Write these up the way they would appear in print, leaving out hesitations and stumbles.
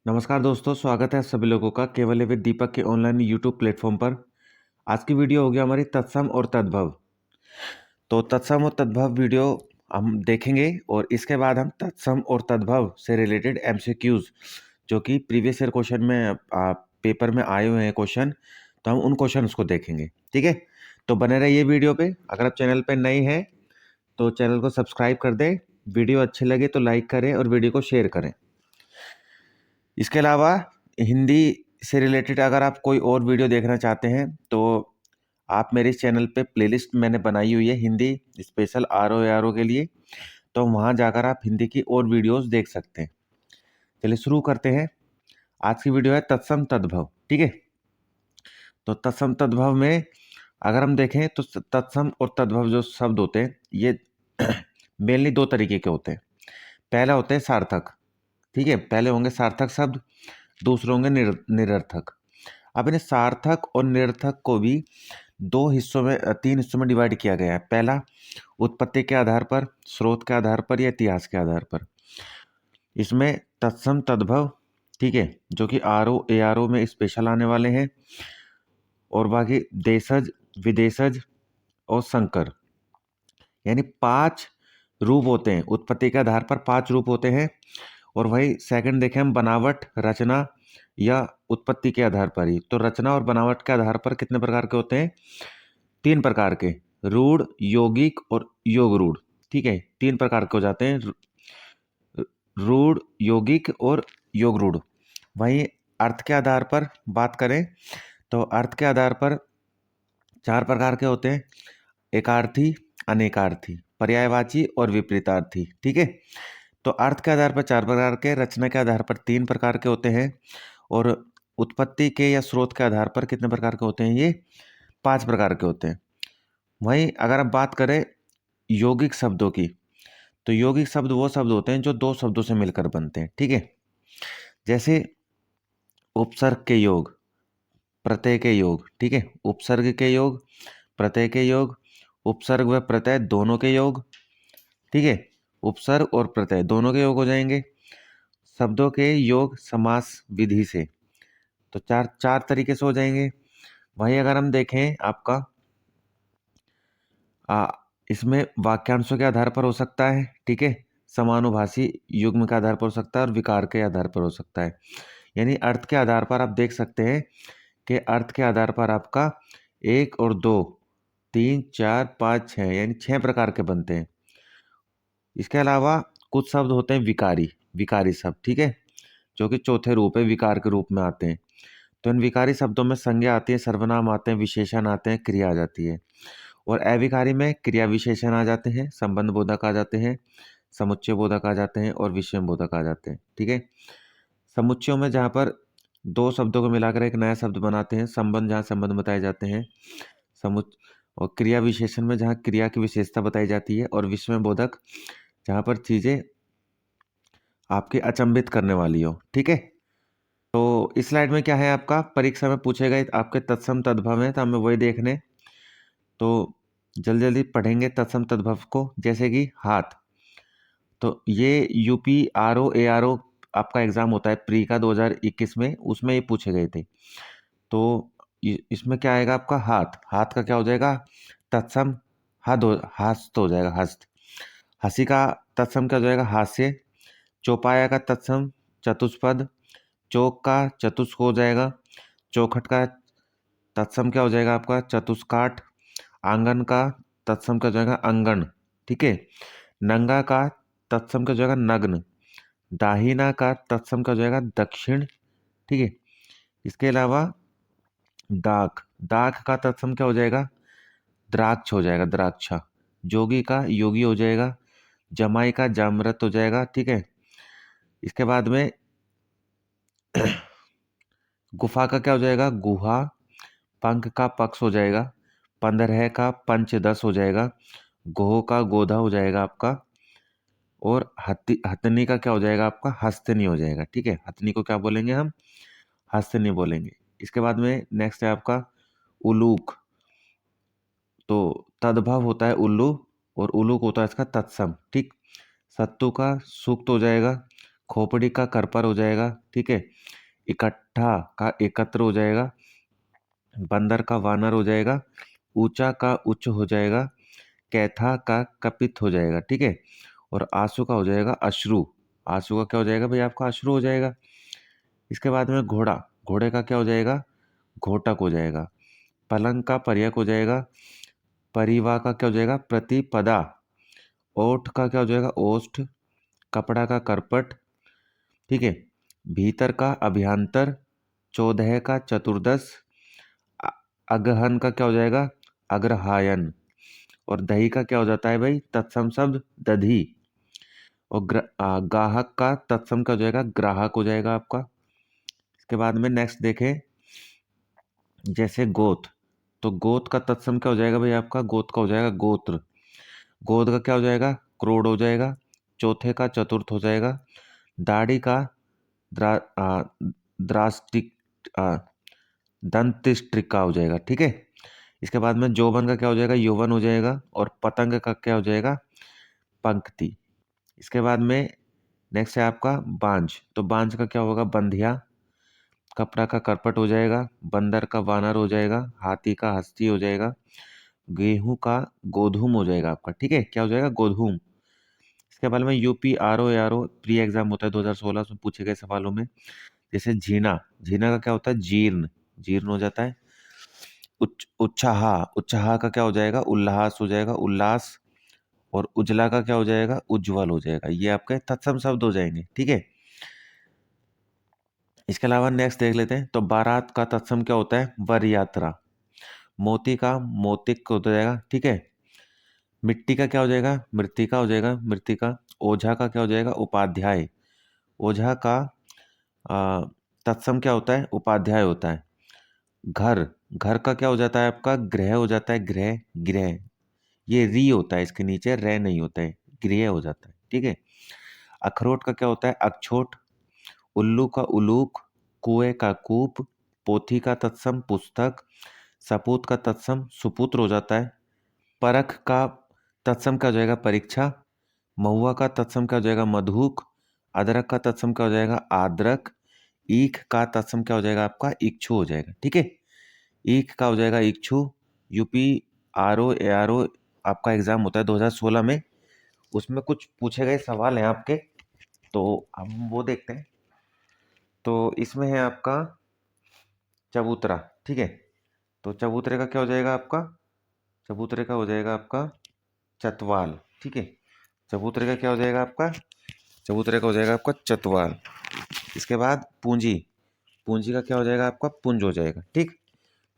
नमस्कार दोस्तों, स्वागत है सभी लोगों का केवल विद दीपक के ऑनलाइन यूट्यूब प्लेटफॉर्म पर। आज की वीडियो होगी हमारी तत्सम और तद्भव। तो तत्सम और तद्भव वीडियो हम देखेंगे और इसके बाद हम तत्सम और तद्भव से रिलेटेड एमसीक्यूज जो कि प्रीवियस ईयर क्वेश्चन में पेपर में आए हुए हैं क्वेश्चन, तो हम उन क्वेश्चन को देखेंगे। ठीक है, तो बने रहिए वीडियो पे। अगर आप चैनल पे नए हैं तो चैनल को सब्सक्राइब कर दें, वीडियो अच्छी लगे तो लाइक करें और वीडियो को शेयर करें। इसके अलावा हिंदी से रिलेटेड अगर आप कोई और वीडियो देखना चाहते हैं तो आप मेरे इस चैनल पे प्लेलिस्ट मैंने बनाई हुई है हिंदी स्पेशल आर ओ के लिए, तो वहाँ जाकर आप हिंदी की और वीडियोस देख सकते हैं। चलिए शुरू करते हैं। आज की वीडियो है तत्सम तद्भव। ठीक है, तो तत्सम तद्भव में अगर हम देखें तो तत्सम और तद्भव जो शब्द होते हैं ये मेनली दो तरीके के होते हैं। पहला होते हैं सार्थक। ठीक है, पहले होंगे सार्थक शब्द, दूसरे होंगे निरर्थक। अब इन्हें सार्थक और निरर्थक को भी तीन हिस्सों में डिवाइड किया गया है। पहला उत्पत्ति के आधार पर, स्रोत के आधार पर या इतिहास के आधार पर। इसमें तत्सम तद्भव, ठीक है, जो कि ARO में स्पेशल आने वाले हैं, और बाकी देशज, विदेशज और संकर, यानी 5 रूप होते हैं। उत्पत्ति के आधार पर 5 रूप होते हैं। और वही सेकंड देखें हम बनावट, रचना या उत्पत्ति के आधार पर ही, तो रचना और बनावट के आधार पर कितने प्रकार के होते हैं? 3 प्रकार के, रूढ़, यौगिक और योग रूढ़। ठीक है, 3 प्रकार के हो जाते हैं, रूढ़, यौगिक और योग रूढ़। वहीं अर्थ के आधार पर बात करें तो अर्थ के आधार पर 4 प्रकार के होते हैं, एकार्थी, अनेकार्थी, पर्यायवाची और विपरीतार्थी। ठीक है, तो अर्थ के आधार पर 4 प्रकार के, रचना के आधार पर 3 प्रकार के होते हैं, और उत्पत्ति के या स्रोत के आधार पर कितने प्रकार के होते हैं? ये 5 प्रकार के होते हैं। वहीं अगर आप बात करें यौगिक शब्दों की, तो यौगिक शब्द वो शब्द होते हैं जो 2 शब्दों से मिलकर बनते हैं। ठीक है, जैसे उपसर्ग के योग, प्रत्यय के योग। ठीक है, उपसर्ग के योग, प्रत्यय के योग, उपसर्ग व प्रत्यय दोनों के योग। ठीक है, उपसर्ग और प्रत्यय दोनों के योग हो जाएंगे। शब्दों के योग समास विधि से, तो चार चार तरीके से हो जाएंगे। वहीं अगर हम देखें आपका इसमें वाक्यांशों के आधार पर हो सकता है। ठीक है, समानुभाषी युग्म के आधार पर हो सकता है और विकार के आधार पर हो सकता है। यानी अर्थ के आधार पर आप देख सकते हैं कि अर्थ के आधार पर आपका 1 और 2, 3, 4, 5, 6, यानी 6 प्रकार के बनते हैं। इसके अलावा कुछ शब्द होते हैं विकारी, विकारी शब्द। ठीक है, जो कि चौथे रूप है, विकार के रूप में आते हैं। तो इन विकारी शब्दों में संज्ञा आती है, सर्वनाम आते हैं, विशेषण आते हैं, क्रिया आ जाती है। और अविकारी में क्रिया विशेषण आ जाते हैं, संबंध बोधक आ जाते हैं, समुच्चय बोधक आ जाते हैं और विषम बोधक आ जाते हैं। ठीक है, समुच्चयों में जहाँ पर 2 शब्दों को मिलाकर एक नया शब्द बनाते हैं, संबंध जहाँ संबंध बताए जाते हैं, समुच और क्रिया विशेषण में जहाँ क्रिया की विशेषता बताई जाती है, और विषम बोधक जहाँ पर चीजें आपके अचंभित करने वाली हो। ठीक है, तो इस स्लाइड में क्या है, आपका परीक्षा में पूछे गए आपके तत्सम तद्भव है, तो हमें वही देखने। तो जल्दी जल्दी पढ़ेंगे तत्सम तद्भव को। जैसे कि हाथ, तो ये UP RO ARO आपका एग्जाम होता है प्री का 2021 में, उसमें ये पूछे गए थे। तो इसमें क्या आएगा आपका हाथ, हाथ का क्या हो जाएगा? तत्सम हस्त हो जाएगा, हस्त। हंसी का तत्सम क्या हो जाएगा? हास्य। चौपाया का तत्सम चतुष्पद। चौक का चतुष्क हो जाएगा। चौखट का तत्सम क्या हो जाएगा आपका? चतुष्काठ। आंगन का तत्सम क्या हो जाएगा? अंगन। ठीक है, नंगा का तत्सम क्या हो जाएगा? नग्न। दाहिना का तत्सम क्या हो जाएगा? दक्षिण। ठीक है, इसके अलावा दाक, दाक का तत्सम क्या हो जाएगा? द्राक्ष हो जाएगा, द्राक्षा। जोगी का योगी हो जाएगा। जमाई का जामरत हो जाएगा। ठीक है, इसके बाद में गुफा का क्या हो जाएगा? गुहा। पंख का पक्ष हो जाएगा। पंद्रह का पंचदश हो जाएगा। गोह का गोधा हो जाएगा आपका। और हथनी का क्या हो जाएगा आपका? हस्तनी हो जाएगा। ठीक है, हथनी को क्या बोलेंगे हम? हस्तनी बोलेंगे। इसके बाद में नेक्स्ट है आपका उलूक। तो तद्भव होता है उल्लू, और उलूक होता है इसका तत्सम। ठीक, सत्तू का सूक्त हो जाएगा। खोपड़ी का करपर हो जाएगा, ठीक है। इकट्ठा का एकत्र हो जाएगा। बंदर का वानर हो जाएगा। ऊंचा का उच्च हो जाएगा। कैथा का कपित हो जाएगा, ठीक है। और आंसू का हो जाएगा अश्रु। आंसू का क्या हो जाएगा भाई आपका? अश्रु हो जाएगा। इसके बाद में घोड़ा, घोड़े का क्या हो जाएगा? घोटक हो जाएगा। पलंग का पर्यक हो जाएगा। परिवा का क्या हो जाएगा? प्रतिपदा। ओठ का क्या हो जाएगा? ओष्ठ। कपड़ा का करपट, ठीक है। भीतर का अभ्यंतर। चौदह का चतुर्दश। अ- अगहन का क्या हो जाएगा? अग्रहायन। और दही का क्या हो जाता है भाई? तत्सम शब्द दधी। और गाहक का तत्सम क्या हो जाएगा? ग्राहक हो जाएगा आपका। इसके बाद में नेक्स्ट देखें, जैसे गोत, तो गोत का तत्सम क्या हो जाएगा भाई आपका? गोत का हो जाएगा गोत्र। गोद का क्या हो जाएगा? क्रोड हो जाएगा। चौथे का चतुर्थ हो जाएगा। दाढ़ी का द्रा आ, द्रास्टिक आ, दंतिस्ट्रिका हो जाएगा, ठीक है। इसके बाद में जौवन का क्या हो जाएगा? यौवन हो जाएगा। और पतंग का क्या हो जाएगा? पंक्ति। इसके बाद में नेक्स्ट है आपका बांझ, तो बांझ का क्या होगा? बंधिया। कपड़ा का करपट हो जाएगा। बंदर का वानर हो जाएगा। हाथी का हस्ती हो जाएगा। गेहूं का गोधूम हो जाएगा आपका, ठीक है। क्या हो जाएगा? गोधूम। इसके बाद में UP R O pre exam होता है 2016 में पूछे गए सवालों में। जैसे झीना, झीना का क्या होता है? जीर्ण, जीर्ण हो जाता है। उच्चाहा, उच्चाहा का क्या हो जाएगा? उल्लास हो जाएगा, उल्लास। और उजला का क्या हो जाएगा? उज्जवल हो जाएगा। ये आपके तत्सम शब्द हो जाएंगे, ठीक है। इसके अलावा नेक्स्ट देख लेते हैं, तो बारात का तत्सम क्या होता है? वर यात्रा। मोती का मोतिक हो जाएगा, ठीक है। मिट्टी का क्या हो जाएगा? मृत्तिका हो जाएगा, मृत्तिका। ओझा का क्या हो जाएगा? उपाध्याय। ओझा का आ, तत्सम क्या होता है? उपाध्याय होता है। घर, घर का क्या हो जाता है आपका? गृह हो जाता है, गृह, गृह। ये री होता है, इसके नीचे रे नहीं होता है, गृह हो जाता है, ठीक है। अखरोट का क्या होता है? अक्षोट। उल्लू का उलूक। कुएं का कूप। पोथी का तत्सम पुस्तक। सपूत का तत्सम सुपुत्र हो जाता है। परख का तत्सम क्या हो जाएगा? परीक्षा। महुआ का तत्सम क्या हो जाएगा? मधुक। अदरक का तत्सम क्या हो जाएगा? आद्रक। ईख का तत्सम क्या हो जाएगा आपका? इक्षु हो जाएगा, ठीक है। ईख का हो जाएगा इक्षु। यूपी आर ओ आपका एग्जाम होता है 2016 में, उसमें कुछ पूछे गए सवाल हैं आपके, तो हम वो देखते हैं। तो इसमें है आपका चबूतरा, ठीक है। तो चबूतरे का क्या हो जाएगा आपका? चबूतरे का हो जाएगा आपका चतवाल, ठीक है। चबूतरे का क्या हो जाएगा आपका? चबूतरे का हो जाएगा आपका चतवाल। इसके बाद पूंजी, पूंजी का क्या हो जाएगा आपका? पुंज हो जाएगा, ठीक।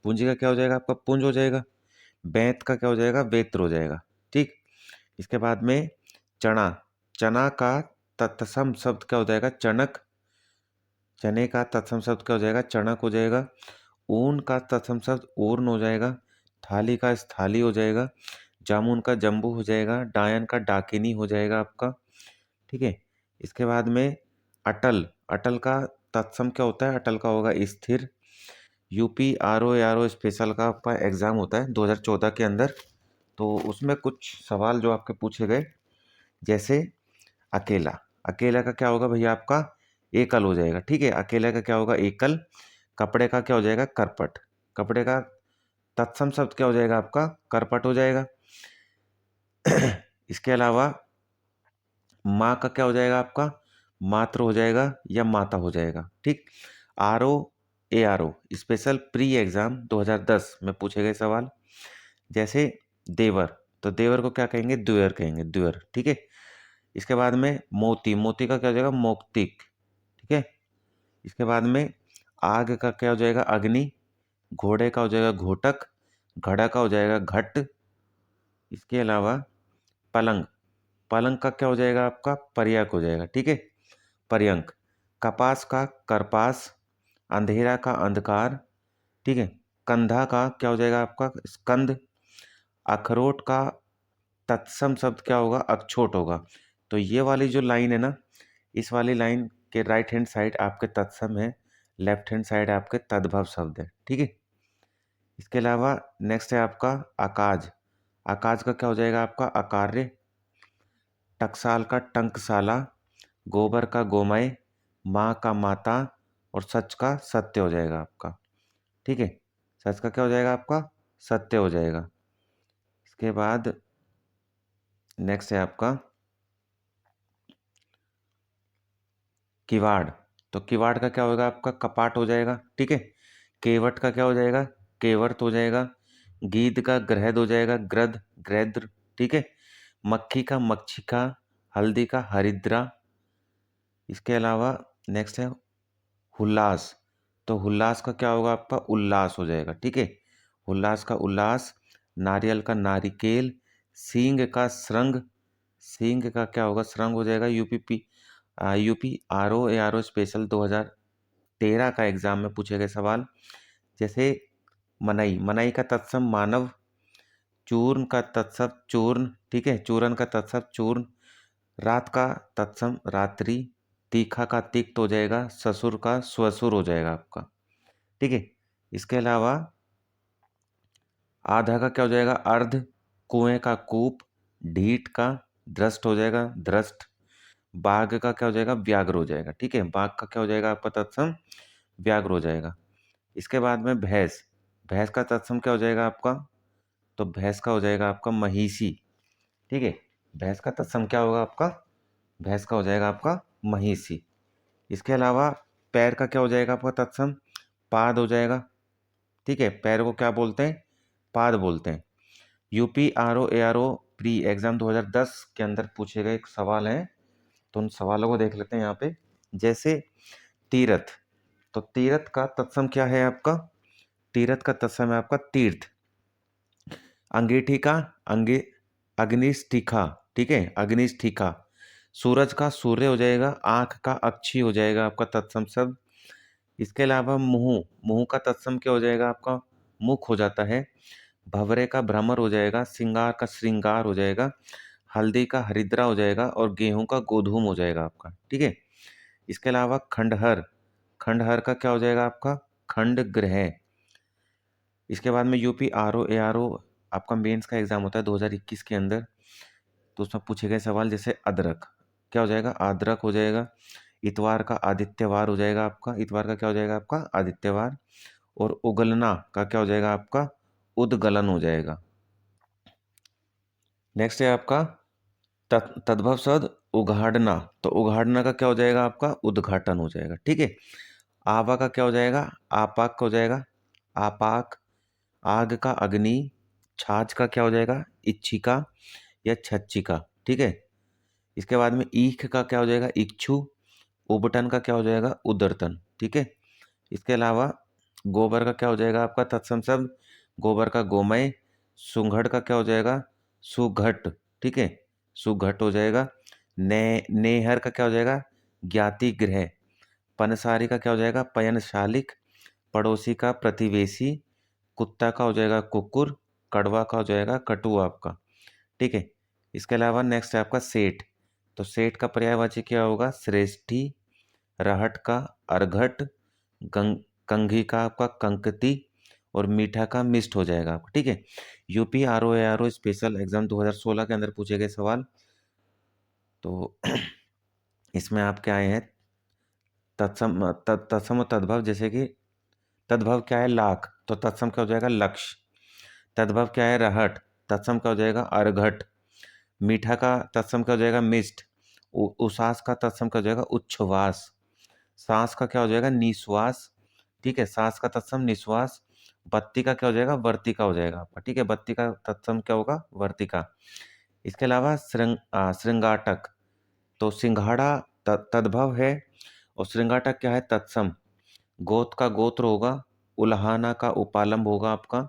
पूंजी का क्या हो जाएगा आपका? पुंज हो जाएगा। बैंत का क्या हो जाएगा? वेत्र हो जाएगा, ठीक। इसके बाद में चना, चना का तत्सम शब्द क्या हो जाएगा? चणक। चने का तत्सम शब्द क्या हो जाएगा? चणक हो जाएगा। ऊन का तत्सम शब्द ऊर्न हो जाएगा। थाली का स्थाली हो जाएगा। जामुन का जम्बू हो जाएगा। डायन का डाकिनी हो जाएगा आपका, ठीक है। इसके बाद में अटल, अटल का तत्सम क्या होता है? अटल का होगा स्थिर। यूपी आर ओ स्पेशल का आपका एग्जाम होता है 2014 के अंदर, तो उसमें कुछ सवाल जो आपके पूछे गए, जैसे अकेला, अकेला का क्या होगा भैया आपका? एकल हो जाएगा, ठीक है। अकेला का क्या होगा? एकल। कपड़े का क्या हो जाएगा? करपट। कपड़े का तत्सम शब्द क्या हो जाएगा आपका? करपट हो जाएगा। इसके अलावा माँ का क्या हो जाएगा आपका? मात्र हो जाएगा या माता हो जाएगा, ठीक। R O special pre exam 2010 में पूछे गए सवाल, जैसे देवर, तो देवर को क्या कहेंगे? द्वेर कहेंगे, द्वेर, ठीक है। इसके बाद में मोती, मोती का क्या हो जाएगा? मौक्तिक, ठीक है। इसके बाद में आग का क्या हो जाएगा? अग्नि। घोड़े का हो जाएगा घोटक। घड़ा का हो जाएगा घट। इसके अलावा पलंग, पलंग का क्या हो जाएगा आपका? पर्यक हो जाएगा, ठीक है, पर्यंक। कपास का करपास। अंधेरा का अंधकार, ठीक है। कंधा का क्या हो जाएगा आपका? स्कंद। अखरोट का तत्सम शब्द क्या होगा? अक्षोट होगा। तो ये वाली जो लाइन है ना, इस वाली लाइन के राइट हैंड साइड आपके तत्सम है, लेफ्ट हैंड साइड आपके तद्भव शब्द है, ठीक है। इसके अलावा नेक्स्ट है आपका अकाज, अकाज का क्या हो जाएगा आपका? अकार्य। टकसाल का टंकसाला। गोबर का गोमय, माँ का माता और सच का सत्य हो जाएगा आपका। ठीक है, सच का क्या हो जाएगा आपका, सत्य हो जाएगा। इसके बाद नेक्स्ट है आपका किवाड़। तो किवाड़ का क्या होगा आपका, कपाट हो जाएगा। ठीक है, केवट का क्या हो जाएगा, केवर्त हो जाएगा। गीध का ग्रहद हो जाएगा, ग्रद ग्रैद्र। ठीक है, मक्खी का मक्षिका, हल्दी का हरिद्रा। इसके अलावा नेक्स्ट है हुल्लास। तो हुल्लास का क्या होगा आपका, उल्लास हो जाएगा। ठीक है, उल्लास का उल्लास। नारियल का नारिकेल। सींग का श्रृंग, सींग का क्या होगा, श्रृंग हो जाएगा। यूपी आर ओ स्पेशल 2013 का एग्जाम में पूछे गए सवाल। जैसे मनई, मनई का तत्सम मानव। चूर्ण का तत्सम चूर्ण। ठीक है, चूरन का तत्सम चूर्ण। रात का तत्सम रात्रि। तीखा का तिक्त हो जाएगा, ससुर का स्वसुर हो जाएगा आपका। ठीक है, इसके अलावा आधा का क्या हो जाएगा, अर्ध। कुएं का कूप। ढीठ का दृष्ट हो जाएगा, दृष्ट। बाघ का क्या हो जाएगा, व्याघ्र हो जाएगा। ठीक है, बाघ का क्या हो जाएगा आपका तत्सम, व्याघ्र हो जाएगा। इसके बाद में भैंस, भैंस का तत्सम क्या हो जाएगा आपका, तो भैंस का हो जाएगा आपका महिषी। ठीक है, भैंस का तत्सम क्या होगा आपका, भैंस का हो जाएगा आपका महिषी। इसके अलावा पैर का क्या हो जाएगा आपका तत्सम, पाद हो जाएगा। ठीक है, पैर को क्या बोलते हैं, पाद बोलते हैं। UP R O pre exam 2010 के अंदर पूछे गए एक सवाल है, तो उन सवालों को देख लेते हैं यहाँ पे। जैसे तीरथ, तो तीरथ का तत्सम क्या है आपका, तीरथ का तत्सम है आपका तीर्थ। अंगीठी का अंगे अग्निष्ठिका। ठीक है, अग्निष्ठिका। सूरज का सूर्य हो जाएगा, आंख का अक्षी हो जाएगा आपका तत्सम शब्द। इसके अलावा मुंह, मुंह का तत्सम क्या हो जाएगा आपका, मुख हो जाता है। भंवरे का भ्रमर हो जाएगा, सिंगार का श्रृंगार हो जाएगा, हल्दी का हरिद्रा हो जाएगा और गेहूं का गोधूम हो जाएगा आपका। ठीक है, इसके अलावा खंडहर, खंडहर का क्या हो जाएगा आपका, खंड ग्रह। इसके बाद में यूपी आर ओ आपका मेंस का एग्जाम होता है 2021 के अंदर, तो उसमें पूछे गए सवाल जैसे अदरक क्या हो जाएगा, अदरक हो जाएगा। इतवार का आदित्यवार हो जाएगा आपका, इतवार का क्या हो जाएगा आपका, आदित्यवार। और उगलना का क्या हो जाएगा आपका, उद्गलन हो जाएगा। नेक्स्ट है आपका तद्भव शब्द उघाड़ना। तो उघाड़ना का क्या हो जाएगा आपका, उद्घाटन हो जाएगा। ठीक है, आवा का क्या हो जाएगा, आपाक हो जाएगा, आपाक। आग का अग्नि। छाछ का क्या हो जाएगा, इच्छिका या छच्छिका। ठीक है, इसके बाद में ईख का क्या हो जाएगा, इच्छु। उबटन का क्या हो जाएगा, उदरतन। ठीक है, इसके अलावा गोबर का क्या हो जाएगा आपका तत्सम शब्द, गोबर का गोमय। सुंघड़ का क्या हो जाएगा, सुघट। ठीक है, सुघट हो जाएगा। नेहर का क्या हो जाएगा, ज्ञाति गृह। पनसारी का क्या हो जाएगा, पयनशालिक। पड़ोसी का प्रतिवेशी। कुत्ता का हो जाएगा कुकुर। कड़वा का हो जाएगा कटुआ आपका। ठीक है, इसके अलावा नेक्स्ट है आपका सेठ। तो सेठ का पर्यायवाची क्या होगा, श्रेष्ठी। रहट का अर्घट। कंघी का आपका कंकती। और मीठा का मिष्ट हो जाएगा आपका। ठीक है, UP R O special exam 2016 के अंदर पूछे गए सवाल। तो इसमें आप क्या आए हैं, तत्सम और तद्भव। जैसे कि तद्भव क्या है, लाख, तो तत्सम क्या हो जाएगा, लक्ष्य। तद्भव क्या है, रहट, तत्सम क्या हो जाएगा, अर्घट। मीठा का तत्सम क्या हो जाएगा, मिष्ट। उसास का तत्सम क्या हो जाएगा, उच्छ्वास। सांस का क्या हो जाएगा, निश्वास। ठीक है, सांस का तत्सम निश्वास। बत्ती का क्या हो जाएगा, वर्तिका हो जाएगा आपका। ठीक है, बत्ती का तत्सम क्या होगा, वर्तिका। इसके अलावा श्रृंगाटक। तो सिंघाड़ा तद्भव है और श्रृंगाटक क्या है, तत्सम। गोत का गोत्र होगा, उल्हाना का उपालंब होगा आपका।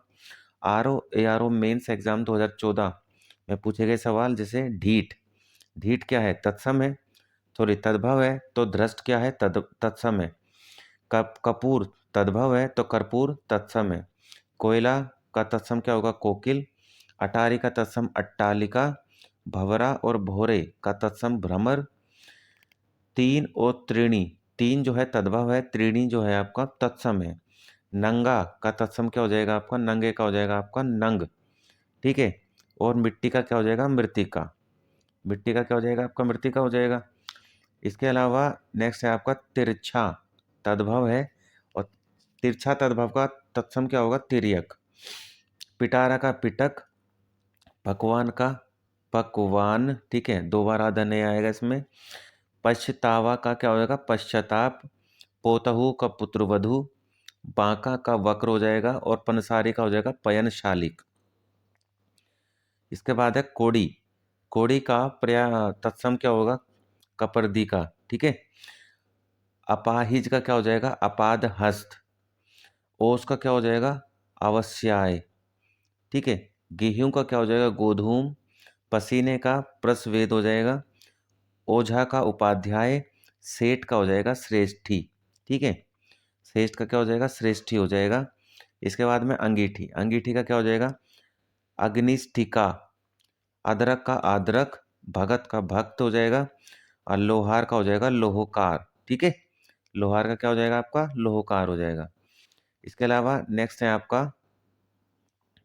आर ओ मेंस एग्जाम 2014 में पूछे गए सवाल जैसे ढीठ, ढीठ क्या है, तत्सम है। सॉरी, तद्भव है तो धृष्ट क्या है, तत्सम है। कपूर तद्भव है तो कर्पूर तत्सम है। कोयला का तत्सम क्या होगा, कोकिल। अटारी का तत्सम अट्टालिका। भंवरा और भोरे का तत्सम भ्रमर। तीन और त्रीणी, तीन जो है तद्भव है, त्रीणी जो है आपका तत्सम है। नंगा का तत्सम क्या हो जाएगा आपका, नंगे का हो जाएगा आपका नंग। ठीक है, और मिट्टी का क्या हो जाएगा, मृतिका। मिट्टी का क्या हो जाएगा आपका, मृतिका हो जाएगा। इसके अलावा नेक्स्ट है आपका तिरछा तद्भव है, और तिरछा तद्भव का तत्सम क्या होगा? तिर्यक। पिटारा का पिटक, पकवान का पकवान, ठीक है, दो बार आधा नहीं आएगा इसमें। पछतावा का क्या हो जाएगा? पश्चाताप। पोतहू का पुत्रवधू, बांका का वक्र हो जाएगा, और पनसारी का हो जाएगा पयनशालिक। इसके बाद है कोड़ी। कोड़ी का पर्या तत्सम क्या होगा? कपर्दी का, ठीक है। अपाहिज का क्या हो जाएगा? अपाद हस्त। ओस का क्या हो जाएगा? अवश्याय, ठीक है। गेहूं का क्या हो जाएगा? गोधूम। पसीने का प्रस्वेद हो जाएगा। ओझा का उपाध्याय। सेठ का हो जाएगा श्रेष्ठी, ठीक है। श्रेष्ठ का क्या हो जाएगा? श्रेष्ठी हो जाएगा। इसके बाद में अंगीठी। अंगीठी का क्या हो जाएगा? अग्निष्ठिका। अदरक का आदरक, भगत का भक्त हो जाएगा, और लोहार का हो जाएगा लोहोकार, ठीक है। लोहार का क्या हो जाएगा? आपका लोहोकार हो जाएगा। इसके अलावा नेक्स्ट है आपका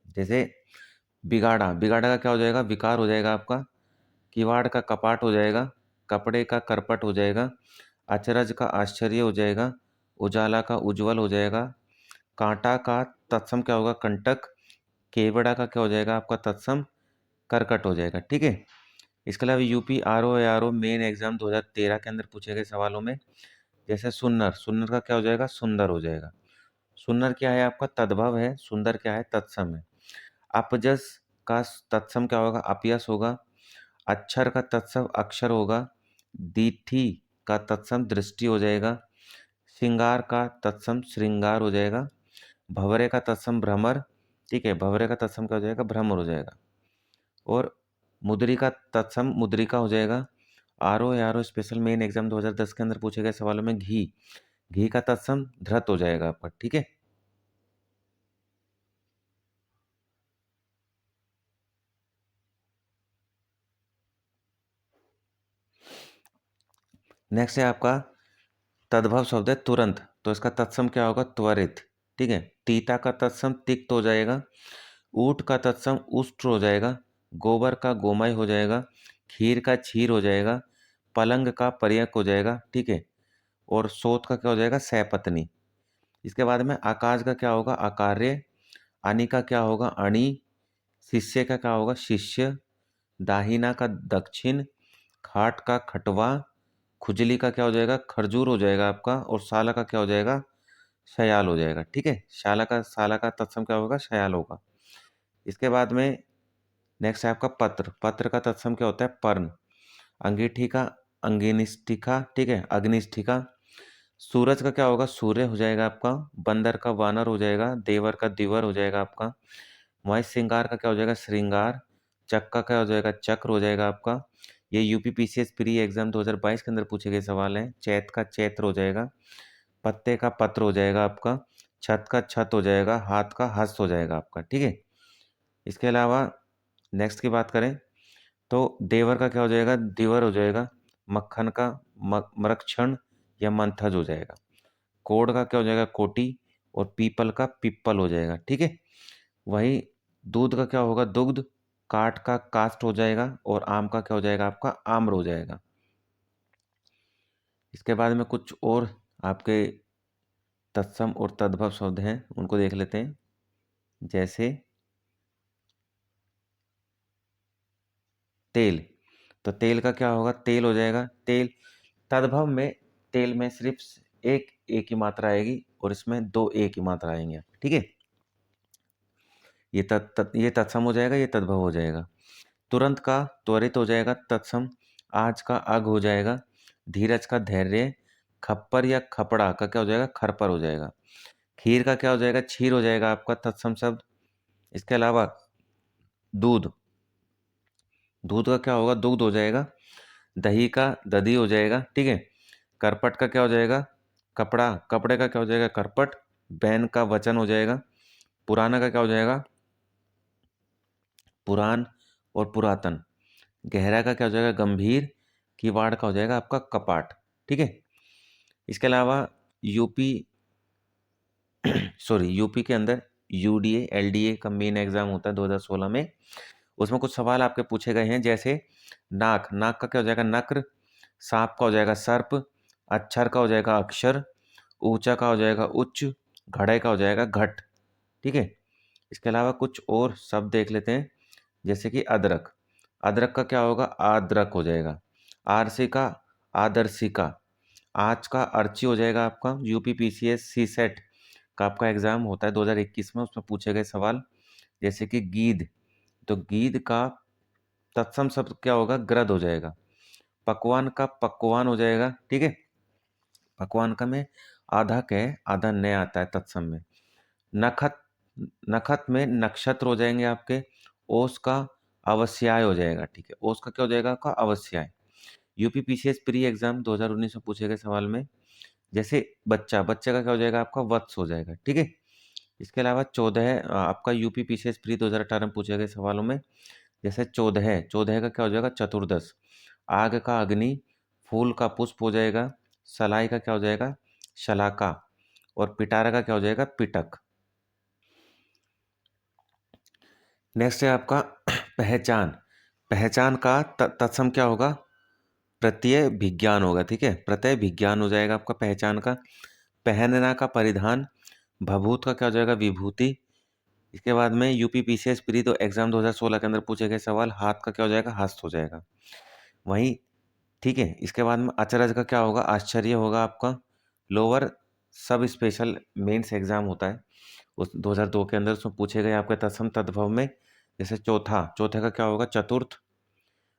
जैसे बिगाड़ा। बिगाड़ा का क्या हो जाएगा? विकार हो जाएगा आपका। किवाड़ का कपाट हो जाएगा। कपड़े का करपट हो जाएगा। अचरज का आश्चर्य हो जाएगा। उजाला का उज्जवल हो जाएगा। कांटा का तत्सम क्या होगा? कंटक। केवड़ा का क्या हो जाएगा आपका तत्सम? करकट हो जाएगा, ठीक है। इसके अलावा UP R O main exam 2013 के अंदर पूछे गए सवालों में जैसे सुन्नर। सुन्नर का क्या हो जाएगा? सुंदर हो जाएगा। सुन्नर क्या है आपका? तद्भव है। सुंदर क्या है? तत्सम है। अपजस का तत्सम क्या होगा? अपयस होगा। अक्षर का तत्सम अक्षर होगा। दीठी का तत्सम दृष्टि हो जाएगा। श्रृंगार का तत्सम श्रृंगार हो जाएगा। भंवरे का तत्सम भ्रमर, ठीक है। भंवरे का तत्सम क्या हो जाएगा? भ्रमर हो जाएगा। और मुद्री का तत्सम मुद्रिका हो जाएगा। R O special main exam 2010 के अंदर पूछे गए सवालों में घी। घी का तत्सम धृत हो जाएगा आपका, ठीक है। नेक्स्ट है आपका तद्भव शब्द है तुरंत, तो इसका तत्सम क्या होगा? त्वरित, ठीक है। तीता का तत्सम तिक्त हो जाएगा। ऊंट का तत्सम उष्ट्र हो जाएगा। गोबर का गोमय हो जाएगा। खीर का क्षीर हो जाएगा। पलंग का पर्यक हो जाएगा, ठीक है। और सोत का क्या हो जाएगा? सैपत्नी। इसके बाद में आकाश का क्या होगा? अकार्य। अनी का क्या होगा? अणी। शिष्य का क्या होगा? शिष्य। दाहिना का दक्षिण। खाट का खटवा। खुजली का क्या हो जाएगा? खरजूर हो जाएगा आपका। और साला का क्या हो जाएगा? शयाल हो जाएगा, ठीक है। साला का तत्सम क्या होगा? शयाल होगा। इसके बाद में नेक्स्ट है आपका पत्र। पत्र का तत्सम क्या होता है? पर्ण। अंगीठी का अंगिनिष्ठिका, ठीक है, अग्निष्ठिका। सूरज का क्या होगा? सूर्य हो जाएगा आपका। बंदर का वानर हो जाएगा। देवर का दिवर हो जाएगा आपका। वहीं श्रृंगार का क्या हो जाएगा? श्रृंगार। चक्र का क्या हो जाएगा? चक्र हो जाएगा आपका। ये यूपी पीसीएस प्री एग्जाम 2022 के अंदर पूछे गए सवाल हैं। चैत का चैत्र हो जाएगा। पत्ते का पत्र हो जाएगा आपका। छत का छत हो जाएगा। हाथ का हस्त हो जाएगा आपका, ठीक है। इसके अलावा नेक्स्ट की बात करें तो देवर का क्या हो जाएगा? दिवर हो जाएगा। मक्खन का मरक्षण या मंथज हो जाएगा। कोड़ का क्या हो जाएगा? कोटी। और पीपल का पिप्पल हो जाएगा, ठीक है। वही दूध का क्या होगा? दुग्ध। काठ का कास्ट हो जाएगा। और आम का क्या हो जाएगा? आपका आम्र हो जाएगा। इसके बाद में कुछ और आपके तत्सम और तद्भव शब्द हैं, उनको देख लेते हैं। जैसे तेल, तो तेल का क्या होगा? तेल हो जाएगा। तेल तद्भव में तेल में सिर्फ एक की मात्रा आएगी, और इसमें दो एक की मात्रा आएंगे, ठीक है। ये तत्सम हो जाएगा, ये तद्भव हो जाएगा। तुरंत का त्वरित हो जाएगा तत्सम। आज का अग हो जाएगा। धीरज का धैर्य। खप्पर या खपड़ा का क्या हो जाएगा? खरपर हो जाएगा। खीर का क्या हो जाएगा? क्षीर हो जाएगा आपका तत्सम शब्द। इसके अलावा दूध, दूध का क्या होगा? दुग्ध हो जाएगा। दही का दधी हो जाएगा, ठीक है। करपट का क्या हो जाएगा? कपड़ा। कपड़े का क्या हो जाएगा? करपट। बैन का वचन हो जाएगा। पुराना का क्या हो जाएगा? पुरान। और पुरातन। गहरा का क्या हो जाएगा? गंभीर। किवाड़ का हो जाएगा आपका कपाट, ठीक है। इसके अलावा यूपी यूपी के अंदर यूडीए एलडीए का मेन एग्जाम होता है 2016 में। उसमें कुछ सवाल आपके पूछे गए हैं जैसे नाक। नाक का क्या हो जाएगा? नक्र। सांप का हो जाएगा सर्प, अक्षर का हो जाएगा अक्षर, ऊंचा का हो जाएगा उच्च, घड़े का हो जाएगा घट। ठीक है। इसके अलावा कुछ और शब्द देख लेते हैं, जैसे कि अदरक। अदरक का क्या होगा? आद्रक हो जाएगा। आरसी का आदर्शिका। आज का अर्ची हो जाएगा आपका। यूपी पीसीएस सी सेट का आपका एग्जाम होता है 2021 में, उसमें पूछे गए सवाल, जैसे कि गीद, तो गीद का तत्सम शब्द क्या होगा? ग्रद हो जाएगा। पकवान का पकवान हो जाएगा। ठीक है। पकवान का में आधा क आधा न आता है तत्सम में। नखत, नखत में नक्षत्र हो जाएंगे आपके। ओस का अवस्याय हो जाएगा। ठीक है। ओस का क्या हो जाएगा आपका? अवस्याय। यूपी पीसीएस प्री एग्जाम 2019 में पूछे गए सवाल में, जैसे बच्चा, बच्चे का क्या हो जाएगा आपका? वत्स हो जाएगा। ठीक है। इसके अलावा 14 आपका यूपी पीसीएस प्री 2018 में पूछे गए सवालों में, जैसे 14, 14 का क्या हो जाएगा? चतुर्दश। आग का अग्नि, फूल का पुष्प हो जाएगा। सलाई का क्या हो जाएगा? शलाका। और पिटारा का क्या हो जाएगा? पिटक। नेक्स्ट है आपका पहचान। पहचान का तत्सम क्या होगा? प्रत्यय विज्ञान होगा। ठीक है। प्रत्यय विज्ञान हो जाएगा आपका पहचान का। पहनना का परिधान, भभूत का क्या हो जाएगा? विभूति। इसके बाद में यूपी पीसीएस प्री तो एग्जाम 2016 के अंदर पूछे गए सवाल, हाथ का क्या हो जाएगा? हस्त हो जाएगा। वहीं ठीक है। इसके बाद में अचरज का क्या होगा? आश्चर्य होगा आपका। लोअर सब स्पेशल मेंस एग्जाम होता है उस 2002 के अंदर, उसमें पूछे गए आपके तत्सम तद्भव में, जैसे चौथा, चौथे का क्या होगा? चतुर्थ।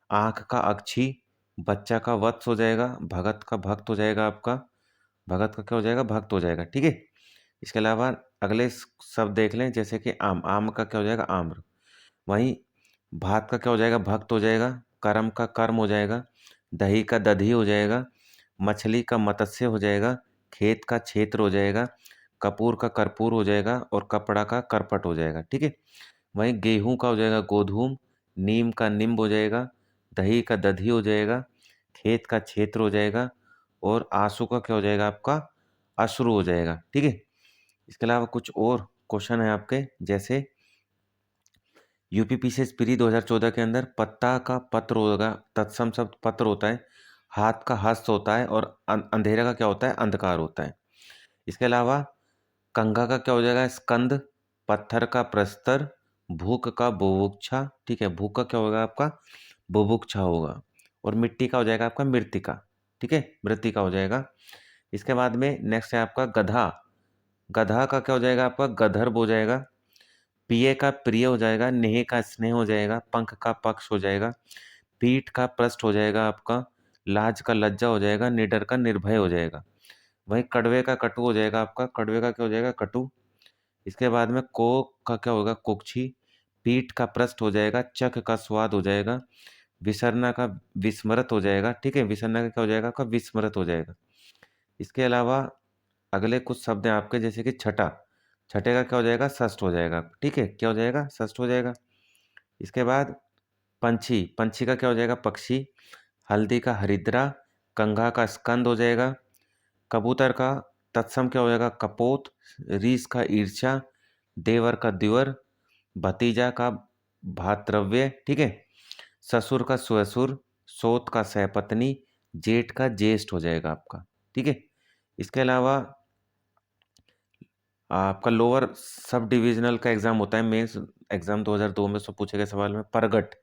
आंख का अक्षी, बच्चा का वत्स हो जाएगा। भगत का भक्त हो जाएगा आपका। भगत का क्या हो जाएगा? भक्त हो जाएगा। ठीक है। इसके अलावा अगले शब्द देख लें, जैसे कि आम, आम का क्या हो जाएगा? आम्र। वहीं भात का क्या हो जाएगा? भक्त हो जाएगा। कर्म का कर्म हो जाएगा। दही का दधी हो जाएगा। मछली का मत्स्य हो जाएगा। खेत का क्षेत्र हो जाएगा। कपूर का कर्पूर हो जाएगा। और कपड़ा का करपट हो जाएगा। ठीक है। वहीं गेहूं का हो जाएगा गोधूम। नीम का निम्ब हो जाएगा। दही का दधी हो जाएगा। खेत का क्षेत्र हो जाएगा। और आंसू का क्या हो जाएगा आपका? अश्रु हो जाएगा। ठीक है। इसके अलावा कुछ और क्वेश्चन है आपके, जैसे यूपी पीसीएस प्री 2014 के अंदर पत्ता का पत्र होगा, तत्सम शब्द पत्र होता है। हाथ का हस्त होता है। और अंधेरा का क्या होता है? अंधकार होता है। इसके अलावा कंघा का क्या हो जाएगा? स्कंद। पत्थर का प्रस्तर। भूख का बुभुक्षा। ठीक है। भूख का क्या होगा आपका? बुभुक्षा होगा। और मिट्टी का हो जाएगा आपका? मृत्तिका। ठीक है। मृत्तिका हो जाएगा। इसके बाद में नेक्स्ट है आपका गधा। गधा का क्या हो जाएगा आपका? गधर्व हो जाएगा। पिए का प्रिय हो जाएगा। नेह का स्नेह हो जाएगा। पंख का पक्ष हो जाएगा। पीठ का पृष्ठ हो जाएगा आपका। लाज का लज्जा हो जाएगा। निडर का निर्भय हो जाएगा। वहीं कड़वे का कटु हो जाएगा आपका। कड़वे का क्या हो जाएगा? कटु। इसके बाद में को का क्या होगा? कुक्षी। पीठ का पृष्ठ हो जाएगा। चख का स्वाद हो जाएगा। विसरना का विस्मृत हो जाएगा। ठीक है। विसरना का क्या हो जाएगा आपका? विस्मृत हो जाएगा। इसके अलावा अगले कुछ शब्द हैं आपके, जैसे कि छठा, छठे का क्या हो जाएगा? षष्ठ हो जाएगा। ठीक है। क्या हो जाएगा? षष्ठ हो जाएगा। इसके बाद पंछी, पंछी का क्या हो जाएगा? पक्षी। हल्दी का हरिद्रा। कंघा का स्कंद हो जाएगा। कबूतर का तत्सम क्या हो जाएगा? कपोत। रीछ का ईर्ष्या। देवर का द्विवर। भतीजा का भातृव्य। ठीक है। ससुर का ससुर। सोत का सहपत्नी। जेठ का ज्येष्ठ हो जाएगा आपका। ठीक है। इसके अलावा आपका लोअर सब डिविजनल का एग्जाम होता है, मेंस एग्जाम 2002 में, सो पूछे गए सवाल में प्रगट।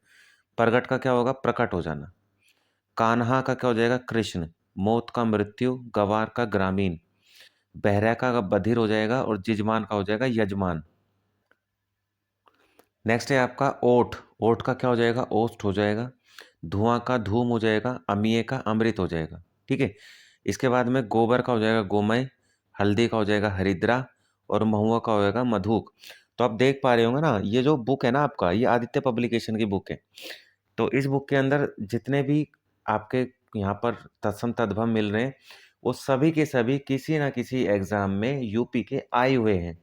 प्रगट का क्या होगा? प्रकट हो जाना। कान्हा का क्या हो जाएगा? कृष्ण। मौत का मृत्यु। गवार का ग्रामीण। बहरा का बधिर हो जाएगा। और जिजमान का हो जाएगा यजमान। नेक्स्ट है आपका ओठ। ओठ का क्या हो जाएगा? ओष्ठ हो जाएगा। धुआं का धूम हो जाएगा। अमीय का अमृत हो जाएगा। ठीक है। इसके बाद में गोबर का हो जाएगा गोमय। हल्दी का हो जाएगा हरिद्रा। और महुआ का हो जाएगा मधुक। तो आप देख पा रहे होंगे ना, ये जो बुक है ना आपका, ये आदित्य पब्लिकेशन की बुक है। तो इस बुक के अंदर जितने भी आपके यहाँ पर तत्सम तद्भव मिल रहे हैं, वो सभी के सभी किसी ना किसी एग्जाम में यूपी के आए हुए हैं।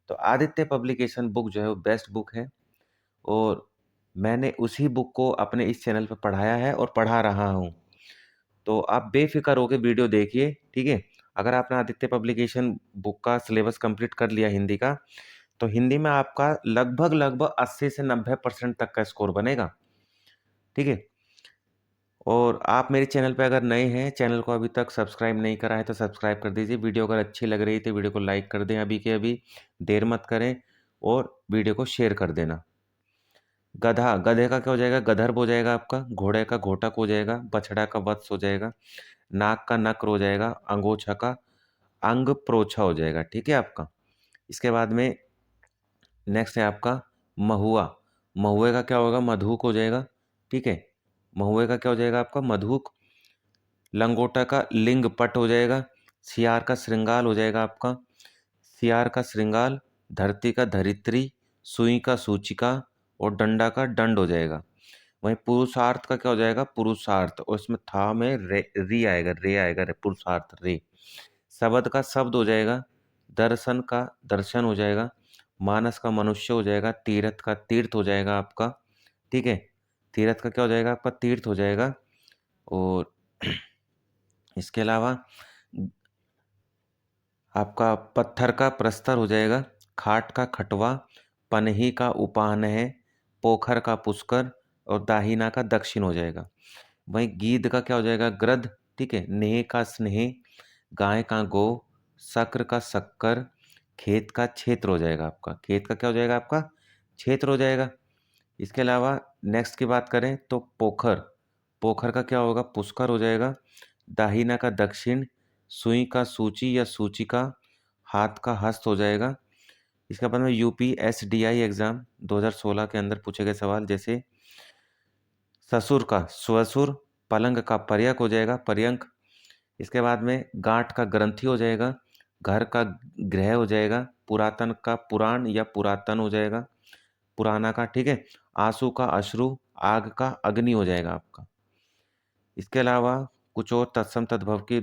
तो आदित्य पब्लिकेशन बुक जो है वो बेस्ट बुक है। और मैंने उसी बुक को अपने इस चैनल पर पढ़ाया है और पढ़ा रहा हूँ। तो आप बेफिक्र होकर वीडियो देखिए। ठीक है। अगर आपने आदित्य पब्लिकेशन बुक का सिलेबस कंप्लीट कर लिया हिंदी का, तो हिंदी में आपका लगभग लगभग 80 से 90% तक का स्कोर बनेगा। ठीक है। और आप मेरे चैनल पे अगर नए हैं, चैनल को अभी तक सब्सक्राइब नहीं करा है तो सब्सक्राइब कर दीजिए। वीडियो अगर अच्छी लग रही है तो वीडियो को लाइक कर दें अभी के अभी, देर मत करें, और वीडियो को शेयर कर देना। गधा, गधे का क्या हो जाएगा? गधर्व हो जाएगा आपका। घोड़े का घोटक हो जाएगा। बछड़ा का वत्स हो जाएगा। नाक का नक्र हो जाएगा। अंगोछा का अंग प्रोछा हो जाएगा। ठीक है आपका। इसके बाद में नेक्स्ट है आपका महुआ। महुए का क्या होगा? मधुक हो जाएगा। ठीक है, महुए का क्या हो जाएगा आपका? मधुक। लंगोटा का लिंग पट हो जाएगा। सियार का श्रृंगाल हो जाएगा आपका। सियार का श्रृंगाल। धरती का धरित्री। सुई का सूचिका। और डंडा का दंड हो जाएगा। वहीं पुरुषार्थ का क्या हो जाएगा? पुरुषार्थ, और इसमें था में रे आएगा पुरुषार्थ रे। शब्द का शब्द हो जाएगा। दर्शन का दर्शन हो जाएगा। मानस का मनुष्य हो जाएगा। तीर्थ का तीर्थ हो जाएगा आपका। ठीक है, तीर्थ का क्या हो जाएगा आपका? तीर्थ हो जाएगा। और इसके अलावा आपका पत्थर का प्रस्तर हो जाएगा। खाट का खटवा। पनही का उपाहन है। पोखर का पुष्कर। और दाहिना का दक्षिण हो जाएगा। वहीं गीध का क्या हो जाएगा? गृध। ठीक है, नेह का स्नेह। गाय का गो। शक्र का शक्कर। खेत का क्षेत्र हो जाएगा आपका। खेत का क्या हो जाएगा आपका? क्षेत्र हो जाएगा। इसके अलावा नेक्स्ट की बात करें तो पोखर। पोखर का क्या होगा? पुष्कर हो जाएगा। दाहिना का दक्षिण। सुई का सूची या सूचिका। हाथ का हस्त हो जाएगा। इसके बाद में यूपीएसडीआई एग्जाम 2016 के अंदर पूछे गए सवाल, जैसे ससुर का स्वसुर। पलंग का पर्यक हो जाएगा, पर्यंक। इसके बाद में गांठ का ग्रंथि हो जाएगा। घर का गृह हो जाएगा। पुरातन का पुराण या पुरातन हो जाएगा, पुराना का। ठीक है, आंसू का अश्रु। आग का अग्नि हो जाएगा आपका। इसके अलावा कुछ और तत्सम तद्भव की